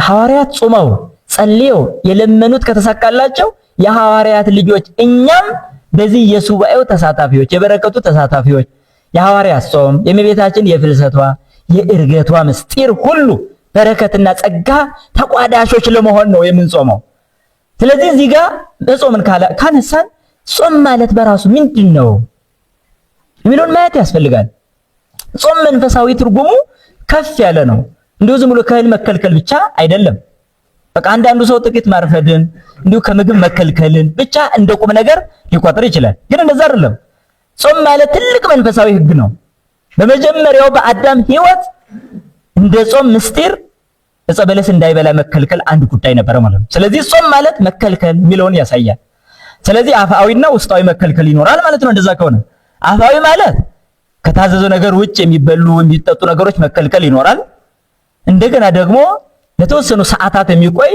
ሐዋርያት ጾመው ጸልየው የለመኑት ከተሳካላቸው የሐዋርያት ልጆች እኛም በዚህ የሱባኤው ተሳታፊዎች፣ የበረከቱ ተሳታፊዎች፣ የሐዋርያት ጾም የእመቤታችን የፍልሰቷ የእርገቷ ምስጢር ሁሉ በረከትና ጸጋ ተቋዳሾች ለመሆን ነው የምንጾመው። ስለዚህ እዚህ ጋር በጾምን ካነሳን ጾም ማለት በራሱ ምንድን ነው የሚለውን ማየት ያስፈልጋል። ጾም መንፈሳዊ ትርጉሙ ከፍ ያለ ነው። እንዲሁ ዝም ብሎ ከእህል መከልከል ብቻ አይደለም። በቃ አንዳንዱ ሰው ጥቂት ማርፈድን እንዲሁ ከምግብ መከልከልን ብቻ እንደ ቁም ነገር ሊቆጥር ይችላል። ግን እንደዛ አይደለም። ጾም ማለት ትልቅ መንፈሳዊ ሕግ ነው። በመጀመሪያው በአዳም ሕይወት እንደ ጾም ምስጢር ዕፀ በለስ እንዳይበላ መከልከል አንድ ጉዳይ ነበረ ማለት ነው። ስለዚህ ጾም ማለት መከልከል የሚለውን ያሳያል። ስለዚህ አፋዊና ውስጣዊ መከልከል ይኖራል ማለት ነው። እንደዛ ከሆነ አፋዊ ማለት ከታዘዘው ነገር ውጭ የሚበሉ የሚጠጡ ነገሮች መከልከል ይኖራል። እንደገና ደግሞ ለተወሰኑ ሰዓታት የሚቆይ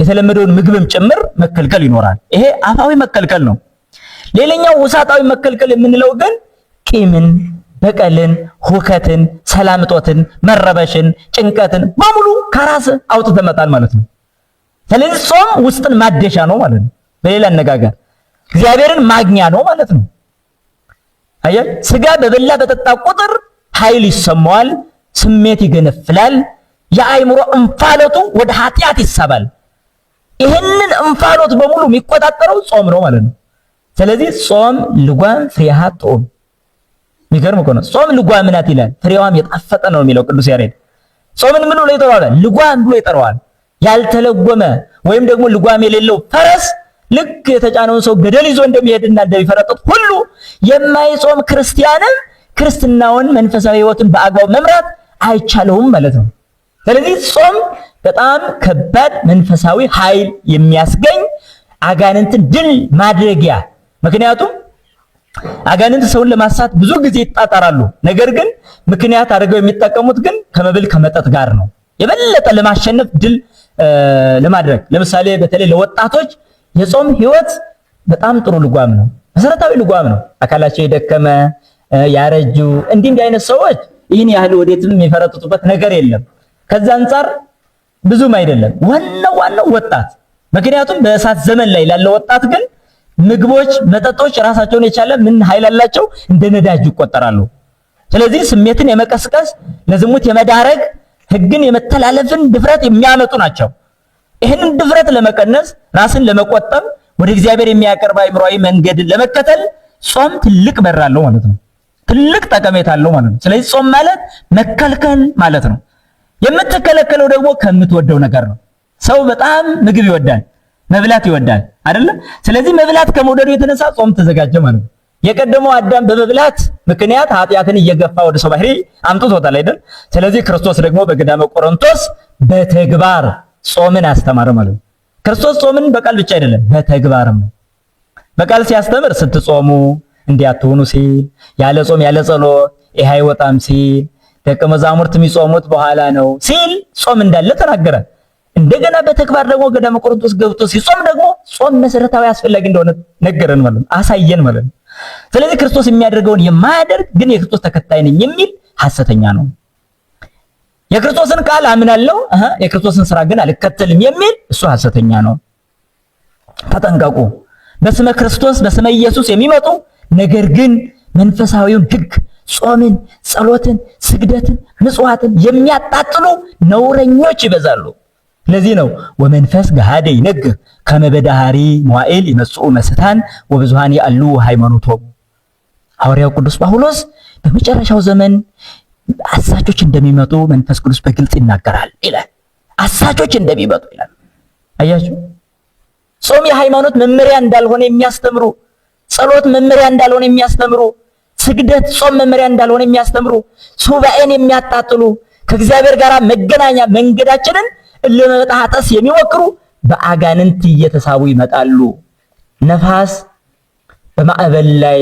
የተለመደውን ምግብም ጭምር መከልከል ይኖራል። ይሄ አፋዊ መከልከል ነው። ሌላኛው ውሳጣዊ መከልከል የምንለው ግን ቂምን፣ በቀልን፣ ሁከትን፣ ሰላም እጦትን፣ መረበሽን፣ ጭንቀትን በሙሉ ከራስ አውጥተህ መጣል ማለት ነው። ስለዚህ ጾም ውስጥን ማደሻ ነው ማለት ነው። በሌላ አነጋገር እግዚአብሔርን ማግኛ ነው ማለት ነው። አየህ፣ ስጋ በበላ በጠጣ ቁጥር ኃይል ይሰማዋል፣ ስሜት ይገነፍላል፣ የአእምሮ እንፋሎቱ ወደ ኃጢአት ይሳባል። ይህንን እንፋሎት በሙሉ የሚቆጣጠረው ጾም ነው ማለት ነው። ስለዚህ ጾም ልጓም ፍሬሃ ጦም። የሚገርም እኮ ነው። ጾም ልጓም ናት ይላል፣ ፍሬዋም የጣፈጠ ነው የሚለው ቅዱስ ያሬድ። ጾምን ምን ብሎ ይጠራዋል? ልጓም ብሎ ይጠራዋል። ያልተለጎመ ወይም ደግሞ ልጓም የሌለው ፈረስ ልክ የተጫነውን ሰው ገደል ይዞ እንደሚሄድና እንደሚፈረጥጥ ሁሉ የማይጾም ክርስቲያንም ክርስትናውን መንፈሳዊ ሕይወቱን በአግባቡ መምራት አይቻለውም ማለት ነው። ስለዚህ ጾም በጣም ከባድ መንፈሳዊ ኃይል የሚያስገኝ አጋንንትን ድል ማድረጊያ። ምክንያቱም አጋንንት ሰውን ለማሳት ብዙ ጊዜ ይጣጣራሉ። ነገር ግን ምክንያት አድርገው የሚጠቀሙት ግን ከመብል ከመጠጥ ጋር ነው። የበለጠ ለማሸነፍ ድል ለማድረግ ለምሳሌ በተለይ ለወጣቶች የጾም ህይወት በጣም ጥሩ ልጓም ነው፣ መሰረታዊ ልጓም ነው። አካላቸው የደከመ ያረጁ እንዲህ አይነት ሰዎች ይህን ያህል ወዴትም የሚፈረጥጡበት ነገር የለም። ከዛ አንፃር ብዙም አይደለም። ዋናው ወጣት፣ ምክንያቱም በእሳት ዘመን ላይ ላለው ወጣት ግን ምግቦች፣ መጠጦች ራሳቸውን የቻለ ምን ኃይል አላቸው? እንደ ነዳጅ ይቆጠራሉ። ስለዚህ ስሜትን የመቀስቀስ ለዝሙት የመዳረግ ህግን የመተላለፍን ድፍረት የሚያመጡ ናቸው። ይህንን ድፍረት ለመቀነስ ራስን ለመቆጠብ ወደ እግዚአብሔር የሚያቀርብ አእምሮአዊ መንገድን ለመከተል ጾም ትልቅ በር አለው ማለት ነው። ትልቅ ጠቀሜታ አለው ማለት ነው። ስለዚህ ጾም ማለት መከልከል ማለት ነው። የምትከለከለው ደግሞ ከምትወደው ነገር ነው። ሰው በጣም ምግብ ይወዳል፣ መብላት ይወዳል አይደለ? ስለዚህ መብላት ከመውደዱ የተነሳ ጾም ተዘጋጀ ማለት ነው። የቀደመው አዳም በመብላት ምክንያት ኃጢአትን እየገፋ ወደ ሰው ባህሪ አምጥቶታል አይደል? ስለዚህ ክርስቶስ ደግሞ በገዳመ ቆሮንቶስ በተግባር ጾምን አስተማረ ማለት ነው። ክርስቶስ ጾምን በቃል ብቻ አይደለም በተግባርም ነው። በቃል ሲያስተምር ስትጾሙ እንዲያትሆኑ ሲል፣ ያለ ጾም ያለ ጸሎት ይሄ አይወጣም ሲል፣ ደቀ መዛሙርት የሚጾሙት በኋላ ነው ሲል ጾም እንዳለ ተናገረ። እንደገና በተግባር ደግሞ ገዳመ ቆሮንቶስ ገብቶ ሲጾም ደግሞ ጾም መሰረታዊ አስፈላጊ እንደሆነ ነገረን ማለት ነው፣ አሳየን ማለት ነው። ስለዚህ ክርስቶስ የሚያደርገውን የማያደርግ ግን የክርስቶስ ተከታይ ነኝ የሚል ሐሰተኛ ነው። የክርስቶስን ቃል አምናለሁ የክርስቶስን ስራ ግን አልከተልም የሚል እሱ ሐሰተኛ ነው። ተጠንቀቁ። በስመ ክርስቶስ በስመ ኢየሱስ የሚመጡ ነገር ግን መንፈሳዊውን ሕግ ጾምን፣ ጸሎትን፣ ስግደትን፣ ምጽዋትን የሚያጣጥሉ ነውረኞች ይበዛሉ። ስለዚህ ነው ወመንፈስ ገሃደ ይነግህ ከመ በዳህሪ መዋዕል ይመጽኡ መስታን ወብዙሃን ያሉ ሃይማኖቶም። ሐዋርያው ቅዱስ ጳውሎስ በመጨረሻው ዘመን አሳቾች እንደሚመጡ መንፈስ ቅዱስ በግልጽ ይናገራል ይላል። አሳቾች እንደሚመጡ ይላል። አያችሁ፣ ጾም የሃይማኖት መመሪያ እንዳልሆነ የሚያስተምሩ፣ ጸሎት መመሪያ እንዳልሆነ የሚያስተምሩ፣ ስግደት ጾም መመሪያ እንዳልሆነ የሚያስተምሩ፣ ሱባኤን የሚያጣጥሉ፣ ከእግዚአብሔር ጋር መገናኛ መንገዳችንን ለመጣጣስ የሚሞክሩ በአጋንንት እየተሳቡ ይመጣሉ። ነፋስ በማዕበል ላይ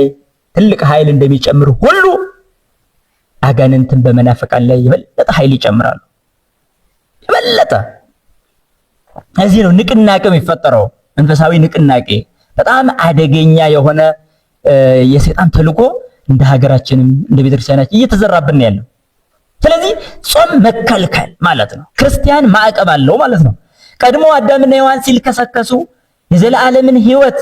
ትልቅ ኃይል እንደሚጨምር ሁሉ አጋንንትን በመናፈቃን ላይ የበለጠ ኃይል ይጨምራሉ። የበለጠ እዚህ ነው ንቅናቄ የሚፈጠረው። መንፈሳዊ ንቅናቄ በጣም አደገኛ የሆነ የሰይጣን ተልዕኮ እንደ ሀገራችንም እንደ ቤተክርስቲያናችን እየተዘራብን ያለው። ስለዚህ ጾም መከልከል ማለት ነው። ክርስቲያን ማዕቀብ አለው ማለት ነው። ቀድሞ አዳምና ሔዋን ሲልከሰከሱ የዘላለምን ሕይወት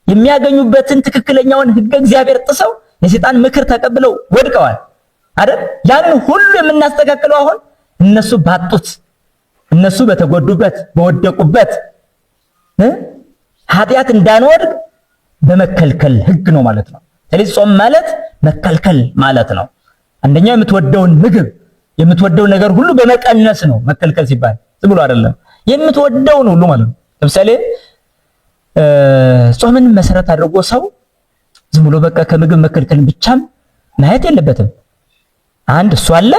የሚያገኙበትን ትክክለኛውን ሕገ እግዚአብሔር ጥሰው የሰይጣን ምክር ተቀብለው ወድቀዋል አይደል? ያን ሁሉ የምናስተካክለው አሁን እነሱ ባጡት፣ እነሱ በተጎዱበት፣ በወደቁበት ኃጢአት እንዳንወድቅ በመከልከል ሕግ ነው ማለት ነው። ስለዚህ ጾም ማለት መከልከል ማለት ነው። አንደኛ የምትወደውን ምግብ የምትወደውን ነገር ሁሉ በመቀነስ ነው መከልከል ሲባል፣ ዝም ብሎ አይደለም። የምትወደውን ሁሉ ማለት ነው። ለምሳሌ ጾምን መሰረት አድርጎ ሰው ዝም ብሎ በቃ ከምግብ መከልከልን ብቻም ማየት የለበትም። አንድ እሱ አለ።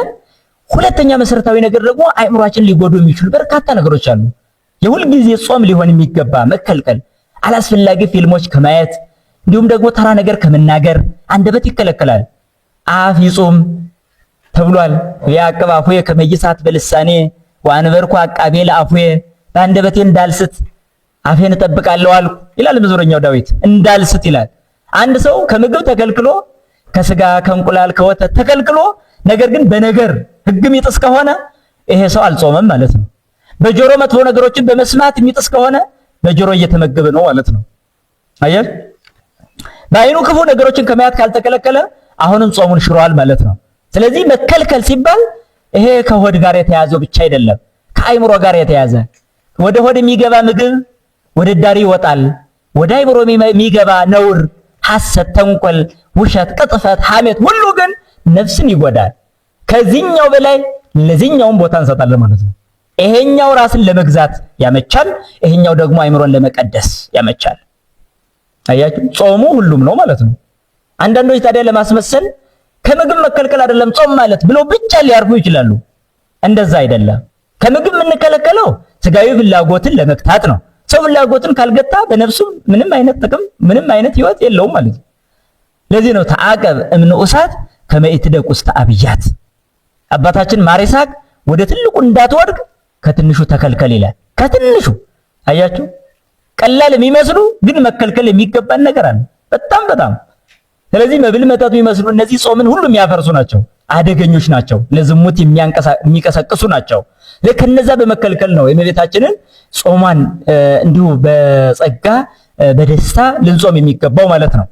ሁለተኛ መሰረታዊ ነገር ደግሞ አእምሯችን ሊጎዱ የሚችሉ በርካታ ነገሮች አሉ። የሁል ጊዜ ጾም ሊሆን የሚገባ መከልከል አላስፈላጊ ፊልሞች ከማየት እንዲሁም ደግሞ ተራ ነገር ከመናገር አንደበት ይከለከላል። አፍ ይጹም ተብሏል። ያዕቆብ አፉየ ከመ ይሳት በልሳኔ ወአንበርኩ አቃቤ ለአፉየ፣ በአንደበቴ እንዳልስት አፌን እጠብቃለሁ አልኩ ይላል መዝሙረኛው ዳዊት። እንዳልስት ይላል። አንድ ሰው ከምግብ ተከልክሎ ከስጋ ከእንቁላል ከወተት ተከልክሎ ነገር ግን በነገር ሕግ የሚጥስ ከሆነ ይሄ ሰው አልጾመም ማለት ነው። በጆሮ መጥፎ ነገሮችን በመስማት የሚጥስ ከሆነ በጆሮ እየተመገበ ነው ማለት ነው። አየህ፣ በዓይኑ ክፉ ነገሮችን ከማየት ካልተከለከለ አሁንም ጾሙን ሽሯል ማለት ነው። ስለዚህ መከልከል ሲባል ይሄ ከሆድ ጋር የተያዘው ብቻ አይደለም፣ ከአይምሮ ጋር የተያዘ ወደ ሆድ የሚገባ ምግብ ወደ ዳሪ ይወጣል። ወደ አይምሮ የሚገባ ነውር፣ ሐሰት፣ ተንኮል፣ ውሸት፣ ቅጥፈት፣ ሐሜት ሁሉ ግን ነፍስን ይጎዳል። ከዚህኛው በላይ ለዚህኛውም ቦታ እንሰጣለን ማለት ነው። ይሄኛው ራስን ለመግዛት ያመቻል፣ ይሄኛው ደግሞ አይምሮን ለመቀደስ ያመቻል። አያችሁ፣ ጾሙ ሁሉም ነው ማለት ነው። አንዳንዶች ታዲያ ለማስመሰል ከምግብ መከልከል አይደለም ጾም ማለት ብለው ብቻ ሊያርፉ ይችላሉ። እንደዛ አይደለም። ከምግብ የምንከለከለው ስጋዊ ፍላጎትን ለመግታት ነው። ሰው ፍላጎትን ካልገታ በነፍሱ ምንም አይነት ጥቅም ምንም አይነት ህይወት የለውም ማለት ነው። ለዚህ ነው ተዓቀብ እምንኡሳት ከመ ኢትደቅ ውስተ አብያት። አባታችን ማር ይስሐቅ ወደ ትልቁ እንዳትወድቅ ከትንሹ ተከልከል ይላል። ከትንሹ አያችሁ፣ ቀላል የሚመስሉ ግን መከልከል የሚገባን ነገር አለ በጣም። ስለዚህ መብል መጠጥ የሚመስሉ እነዚህ ጾምን ሁሉ የሚያፈርሱ ናቸው፣ አደገኞች ናቸው፣ ለዝሙት የሚቀሰቅሱ ናቸው። ለከነዛ በመከልከል ነው የእመቤታችንን ጾሟን እንዲሁ በጸጋ በደስታ ልንጾም የሚገባው ማለት ነው።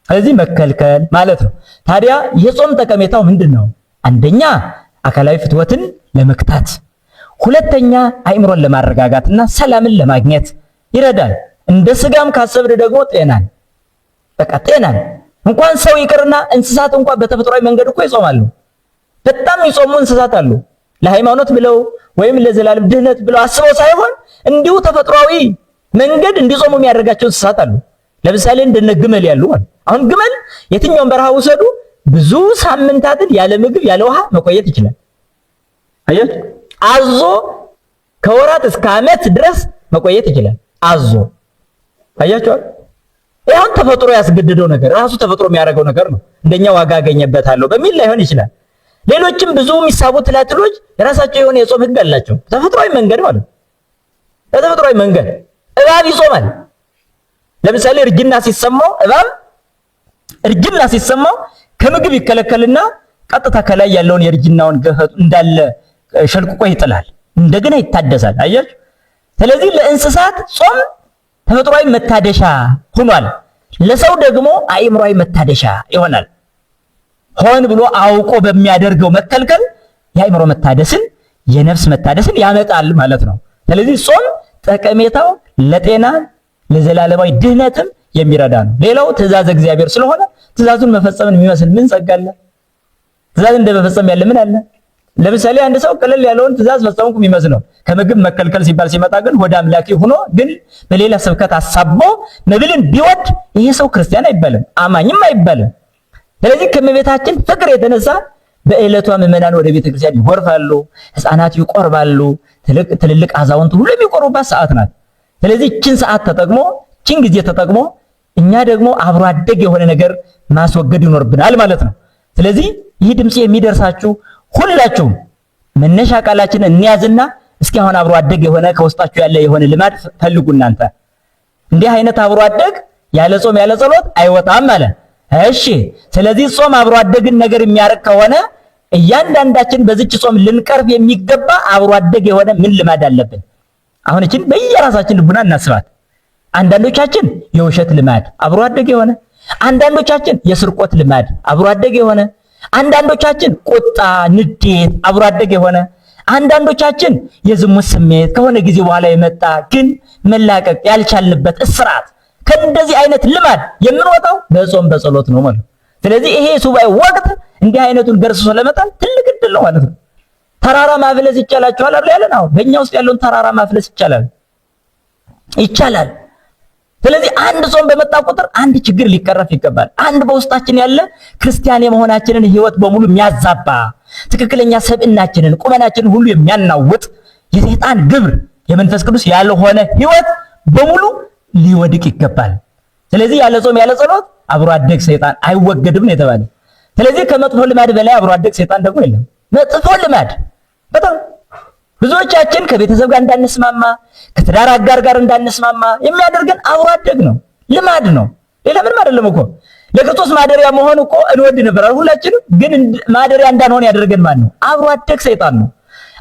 ስለዚህ መከልከል ማለት ነው። ታዲያ የጾም ጠቀሜታው ምንድነው? አንደኛ አካላዊ ፍትወትን ለመክታት፣ ሁለተኛ አእምሮን ለማረጋጋትና ሰላምን ለማግኘት ይረዳል። እንደ ስጋም ካሰብን ደግሞ ጤናን በቃ ጤናን እንኳን ሰው ይቅርና እንስሳት እንኳን በተፈጥሯዊ መንገድ እኮ ይጾማሉ። በጣም የሚጾሙ እንስሳት አሉ። ለሃይማኖት ብለው ወይም ለዘላለም ድህነት ብለው አስበው ሳይሆን እንዲሁ ተፈጥሯዊ መንገድ እንዲጾሙ የሚያደርጋቸው እንስሳት አሉ። ለምሳሌ እንደነ ግመል ያሉ ማለት። አሁን ግመል የትኛውን በረሃ ውሰዱ ብዙ ሳምንታትን ያለ ምግብ ያለ ውሃ መቆየት ይችላል። አያችሁ፣ አዞ ከወራት እስከ ዓመት ድረስ መቆየት ይችላል። አዞ አያችሁ፣ ይሄን ተፈጥሮ ያስገድደው ነገር ራሱ ተፈጥሮ የሚያደርገው ነገር ነው። እንደኛ ዋጋ አገኘበታለሁ በሚል ላይሆን ይችላል። ሌሎችም ብዙ የሚሳቡ ትላትሎች የራሳቸው የሆነ የጾም ህግ አላቸው። ተፈጥሯዊ መንገድ ማለት ነው። ተፈጥሯዊ መንገድ እባብ ይጾማል። ለምሳሌ እርጅና ሲሰማው ከምግብ ይከለከልና ቀጥታ ከላይ ያለውን የእርጅናውን ገፈቱ እንዳለ ሸልቅቆ ይጥላል፣ እንደገና ይታደሳል። አያችሁ። ስለዚህ ለእንስሳት ጾም ተፈጥሯዊ መታደሻ ሆኗል። ለሰው ደግሞ አእምሯዊ መታደሻ ይሆናል። ሆን ብሎ አውቆ በሚያደርገው መከልከል የአእምሮ መታደስን የነፍስ መታደስን ያመጣል ማለት ነው። ስለዚህ ጾም ጠቀሜታው ለጤና ለዘላለማዊ ድህነትም የሚረዳ ነው። ሌላው ትእዛዝ እግዚአብሔር ስለሆነ ትእዛዙን መፈጸምን የሚመስል ምን ጸጋ አለ? ትእዛዝ እንደመፈጸም ያለ ምን አለ? ለምሳሌ አንድ ሰው ቀለል ያለውን ትእዛዝ ፈጸምኩ የሚመስለው ከምግብ መከልከል ሲባል ሲመጣ ግን ወደ አምላኪ ሆኖ ግን በሌላ ስብከት አሳቦ መብልን ቢወድ ይሄ ሰው ክርስቲያን አይባልም፣ አማኝም አይባልም። ስለዚህ ከእመቤታችን ፍቅር የተነሳ በዕለቷ ምዕመናን ወደ ቤተ ክርስቲያን ይጎርፋሉ፣ ሕፃናት ይቆርባሉ፣ ትልልቅ አዛውንት ሁሉ የሚቆርቡባት ሰዓት ናት። ስለዚህ እችን ሰዓት ተጠቅሞ እችን ጊዜ ተጠቅሞ እኛ ደግሞ አብሮ አደግ የሆነ ነገር ማስወገድ ይኖርብናል ማለት ነው። ስለዚህ ይህ ድምጽ የሚደርሳችሁ ሁላችሁም መነሻ ቃላችን እንያዝና እስኪ አሁን አብሮ አደግ የሆነ ከውስጣችሁ ያለ የሆነ ልማድ ፈልጉ። እናንተ እንዲህ አይነት አብሮ አደግ ያለ ጾም ያለ ጸሎት አይወጣም ማለት እሺ። ስለዚህ ጾም አብሮ አደግን ነገር የሚያረግ ከሆነ እያንዳንዳችን በዚች ጾም ልንቀርብ የሚገባ አብሮ አደግ የሆነ ምን ልማድ አለብን? አሁን እቺን በየራሳችን ልቡና እናስባት። አንዳንዶቻችን የውሸት ልማድ አብሮ አደግ የሆነ፣ አንዳንዶቻችን የስርቆት ልማድ አብሮ አደግ የሆነ፣ አንዳንዶቻችን ቁጣ፣ ንዴት አብሮ አደግ የሆነ፣ አንዳንዶቻችን የዝሙት ስሜት ከሆነ ጊዜ በኋላ የመጣ ግን መላቀቅ ያልቻልንበት እስራት። ከእንደዚህ አይነት ልማድ የምንወጣው በጾም በጸሎት ነው ማለት ነው። ስለዚህ ይሄ ሱባኤ ወቅት እንዲህ አይነቱን ገርስሶ ለመጣል ትልቅ እድል ነው ማለት ነው። ተራራ ማፍለስ ይቻላችኋል አይደል ያለን? አዎ፣ በእኛ ውስጥ ያለውን ተራራ ማፍለስ ይቻላል። ስለዚህ አንድ ጾም በመጣ ቁጥር አንድ ችግር ሊቀረፍ ይገባል። አንድ በውስጣችን ያለ ክርስቲያን የመሆናችንን ህይወት በሙሉ የሚያዛባ ትክክለኛ ሰብዕናችንን ቁመናችንን ሁሉ የሚያናውጥ የሰይጣን ግብር የመንፈስ ቅዱስ ያልሆነ ህይወት በሙሉ ሊወድቅ ይገባል። ስለዚህ ያለ ጾም ያለ ጸሎት አብሮ አደግ ሰይጣን አይወገድም ነው የተባለ። ስለዚህ ከመጥፎ ልማድ በላይ አብሮ አደግ ሰይጣን ደግሞ የለም። መጥፎ ልማድ በጣም ብዙዎቻችን ከቤተሰብ ጋር እንዳንስማማ ከትዳር አጋር ጋር እንዳንስማማ የሚያደርገን አብሮ አደግ ነው፣ ልማድ ነው። ሌላ ምንም አይደለም እኮ። ለክርስቶስ ማደሪያ መሆን እኮ እንወድ ነበር ሁላችንም፣ ግን ማደሪያ እንዳንሆን ያደረገን ማን ነው? አብሮ አደግ ሰይጣን ነው።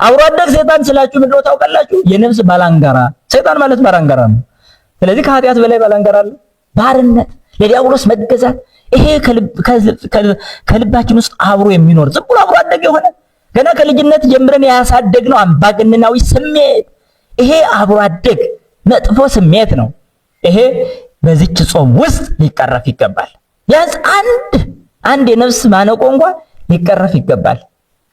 አብሮ አደግ ሰይጣን ስላችሁ ምንድነው ታውቃላችሁ? የነፍስ ባላንጋራ ሰይጣን ማለት ባላንጋራ ነው። ስለዚህ ከኃጢአት በላይ ባላንጋራ አለ? ባርነት፣ ለዲያብሎስ መገዛት። ይሄ ከልባችን ውስጥ አብሮ የሚኖር ዝም ብሎ አብሮ አደግ የሆነ ገና ከልጅነት ጀምረን ያሳደግነው አምባገነናዊ ስሜት፣ ይሄ አብሮ አደግ መጥፎ ስሜት ነው። ይሄ በዚች ጾም ውስጥ ሊቀረፍ ይገባል። ያዝ አንድ የነፍስ ማነቆ እንኳን ሊቀረፍ ይገባል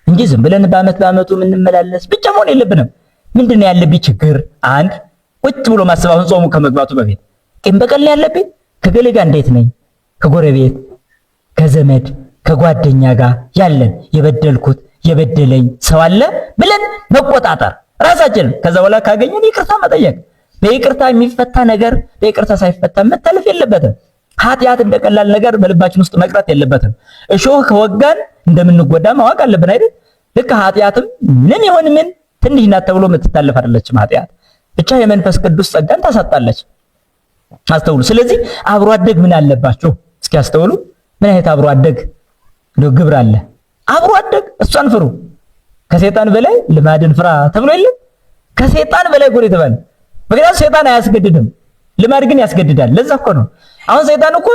እንጂ ዝም ብለን በአመቱ የምንመላለስ ብቻ መሆን የለብንም። ምንድነው ያለብኝ ችግር? አንድ ቁጭ ብሎ ማሰብ። አሁን ጾሙ ከመግባቱ በፊት ቂም በቀል ያለብኝ ከገሌ ጋር እንዴት ነኝ? ከጎረቤት፣ ከዘመድ፣ ከጓደኛ ጋር ያለን የበደልኩት የበደለኝ ሰው አለ ብለን መቆጣጠር ራሳችንን። ከዛ በኋላ ካገኘን ይቅርታ መጠየቅ። በይቅርታ የሚፈታ ነገር በይቅርታ ሳይፈታ መታለፍ የለበትም። ኃጢአት እንደቀላል ነገር በልባችን ውስጥ መቅረት የለበትም። እሾህ ከወጋን እንደምንጎዳ ማወቅ አለብን አይደል? ልክ ኃጢአትም ምን ይሁን ምን ትንሽ ናት ተብሎ የምትታለፍ አይደለችም። ኃጢአት ብቻ የመንፈስ ቅዱስ ጸጋን ታሳጣለች። አስተውሉ። ስለዚህ አብሮ አደግ ምን አለባችሁ? እስኪ አስተውሉ። ምን አይነት አብሮ አደግ ግብር አለ? አብሮ አደግ እሷን ፍሩ፣ ከሰይጣን በላይ ልማድን ፍራ ተብሎ የለም? ከሰይጣን በላይ ጎር የተባለ። ምክንያቱም ሰይጣን አያስገድድም፣ ልማድ ግን ያስገድዳል። ለዛ እኮ ነው አሁን ሰይጣን እኮ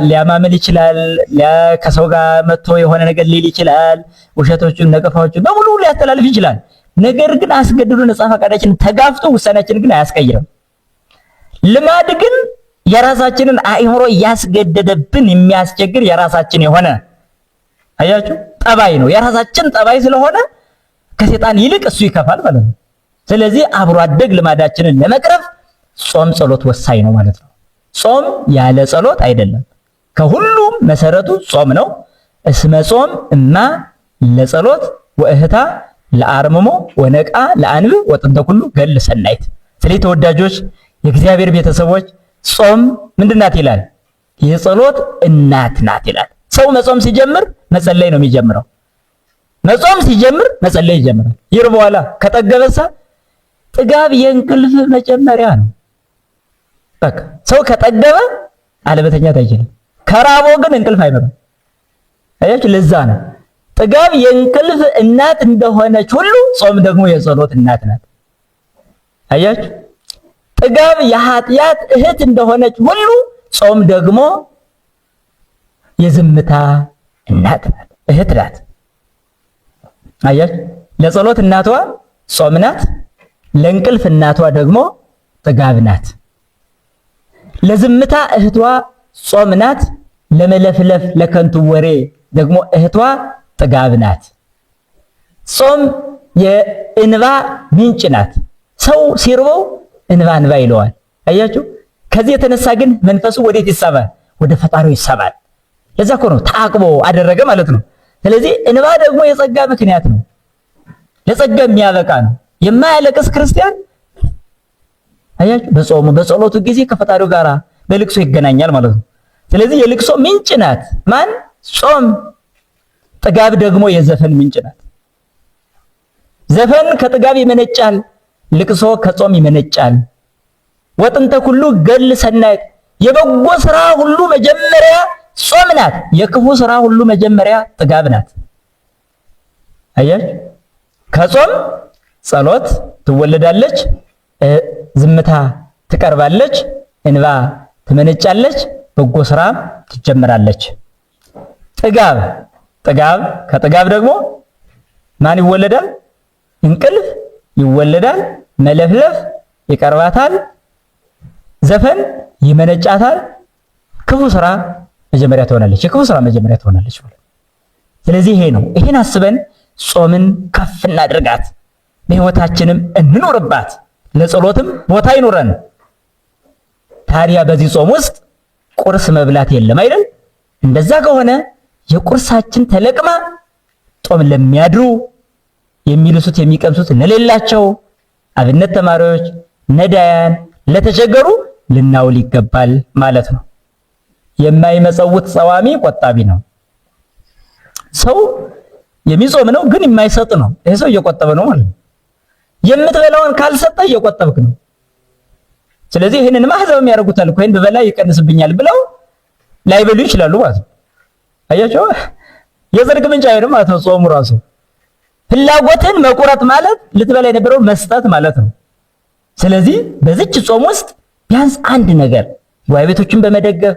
ሊያማምል ይችላል፣ ከሰው ጋር መጥቶ የሆነ ነገር ሊል ይችላል፣ ውሸቶቹን ነቀፋዎቹን በሙሉ ሊያስተላልፍ ይችላል። ነገር ግን አስገድዶ ነፃ ፈቃዳችንን ተጋፍቶ ውሳኔያችንን ግን አያስቀይርም። ልማድ ግን የራሳችንን አእምሮ እያስገደደብን የሚያስቸግር የራሳችን የሆነ አያችሁ ጠባይ ነው። የራሳችን ጠባይ ስለሆነ ከሰይጣን ይልቅ እሱ ይከፋል ማለት ነው። ስለዚህ አብሮ አደግ ልማዳችንን ለመቅረፍ ጾም፣ ጸሎት ወሳኝ ነው ማለት ነው። ጾም ያለ ጸሎት አይደለም። ከሁሉም መሰረቱ ጾም ነው። እስመ ጾም እማ ለጸሎት ወእህታ ለአርምሞ ወነቃ ለአንብ ወጥንተ ኩሉ ገል ሰናይት። ስለዚህ ተወዳጆች የእግዚአብሔር ቤተሰቦች ጾም ምንድናት ይላል? የጸሎት እናት ናት ይላል። ሰው መጾም ሲጀምር መጸለይ ነው የሚጀምረው። መጾም ሲጀምር መጸለይ ይጀምራል። ይርበዋል። ከጠገበሳ ጥጋብ የእንቅልፍ መጀመሪያ ነው። በቃ ሰው ከጠገበ አለመተኛት አይችልም። ከራቦ ግን እንቅልፍ አይመጣም። አያችሁ፣ ለዛ ነው ጥጋብ የእንቅልፍ እናት እንደሆነች ሁሉ ጾም ደግሞ የጸሎት እናት ናት። አያችሁ፣ ጥጋብ የኃጢአት እህት እንደሆነች ሁሉ ጾም ደግሞ የዝምታ እናት ናት፣ እህት ናት። አያችሁ፣ ለጸሎት እናቷ ጾም ናት፣ ለእንቅልፍ እናቷ ደግሞ ጥጋብ ናት። ለዝምታ እህቷ ጾም ናት፣ ለመለፍለፍ ለከንቱ ወሬ ደግሞ እህቷ ጥጋብ ናት። ጾም የእንባ ምንጭ ናት። ሰው ሲርበው እንባ ይለዋል። አያችሁ፣ ከዚህ የተነሳ ግን መንፈሱ ወዴት ይሳባል? ወደ ፈጣሪው ይሳባል። ለዛ እኮ ነው ታቅቦ አደረገ ማለት ነው። ስለዚህ እንባ ደግሞ የጸጋ ምክንያት ነው፣ ለጸጋ የሚያበቃ ነው። የማያለቅስ ክርስቲያን አያችሁ በጾሙ በጸሎቱ ጊዜ ከፈጣሪው ጋር በልቅሶ ይገናኛል ማለት ነው። ስለዚህ የልቅሶ ምንጭ ናት ማን? ጾም። ጥጋብ ደግሞ የዘፈን ምንጭ ናት። ዘፈን ከጥጋብ ይመነጫል፣ ልቅሶ ከጾም ይመነጫል። ወጥንተ ኩሉ ገል ሰናይት፣ የበጎ ስራ ሁሉ መጀመሪያ ጾም ናት፣ የክፉ ስራ ሁሉ መጀመሪያ ጥጋብ ናት። አያችሁ፣ ከጾም ጸሎት ትወለዳለች፣ ዝምታ ትቀርባለች፣ እንባ ትመነጫለች፣ በጎ ስራ ትጀምራለች። ጥጋብ ከጥጋብ ደግሞ ማን ይወለዳል? እንቅልፍ ይወለዳል፣ መለፍለፍ ይቀርባታል፣ ዘፈን ይመነጫታል፣ ክፉ ስራ መጀመሪያ ትሆናለች፣ የክፉ ስራ መጀመሪያ ትሆናለች ማለት። ስለዚህ ይሄ ነው። ይሄን አስበን ጾምን ከፍ እናድርጋት፣ በህይወታችንም እንኖርባት፣ ለጸሎትም ቦታ ይኖረን። ታዲያ በዚህ ጾም ውስጥ ቁርስ መብላት የለም አይደል? እንደዛ ከሆነ የቁርሳችን ተለቅማ ጾም ለሚያድሩ የሚልሱት የሚቀምሱት ለሌላቸው አብነት ተማሪዎች፣ ነዳያን፣ ለተቸገሩ ልናውል ይገባል ማለት ነው። የማይመጸውት ጸዋሚ ቆጣቢ ነው። ሰው የሚጾም ነው ግን የማይሰጥ ነው። ይሄ ሰው እየቆጠበ ነው ማለት ነው። የምትበላውን ካልሰጠ እየቆጠብክ ነው። ስለዚህ ይሄንን ማህዘብም ያደርጉታል እኮ ይሄን በበላ ይቀንስብኛል ብለው ላይበሉ ይችላሉ ማለት ነው። አያችሁ፣ የጽድቅ ምንጭ አይደለም ማለት ነው ጾሙ ራሱ። ፍላጎትን መቁረጥ ማለት ልትበላ የነበረው መስጠት ማለት ነው። ስለዚህ በዚች ጾም ውስጥ ቢያንስ አንድ ነገር ጉባኤ ቤቶችን በመደገፍ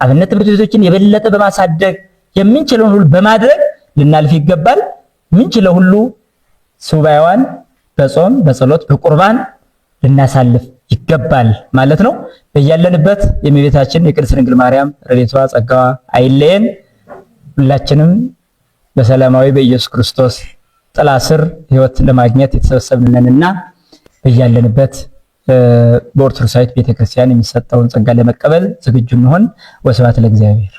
አብነት ትምህርት ቤቶችን የበለጠ በማሳደግ የምንችለውን ሁሉ በማድረግ ልናልፍ ይገባል። ምንችለው ሁሉ ሱባኤዋን በጾም በጸሎት በቁርባን ልናሳልፍ ይገባል ማለት ነው። በያለንበት የእመቤታችን የቅድስት ድንግል ማርያም ረድኤቷ ጸጋዋ አይለየን። ሁላችንም በሰላማዊ በኢየሱስ ክርስቶስ ጥላ ስር ሕይወት ለማግኘት የተሰበሰብንንና በያለንበት በኦርቶዶክሳዊት ቤተክርስቲያን የሚሰጠውን ጸጋ ለመቀበል ዝግጁ እንሆን። ወስብሐት ለእግዚአብሔር።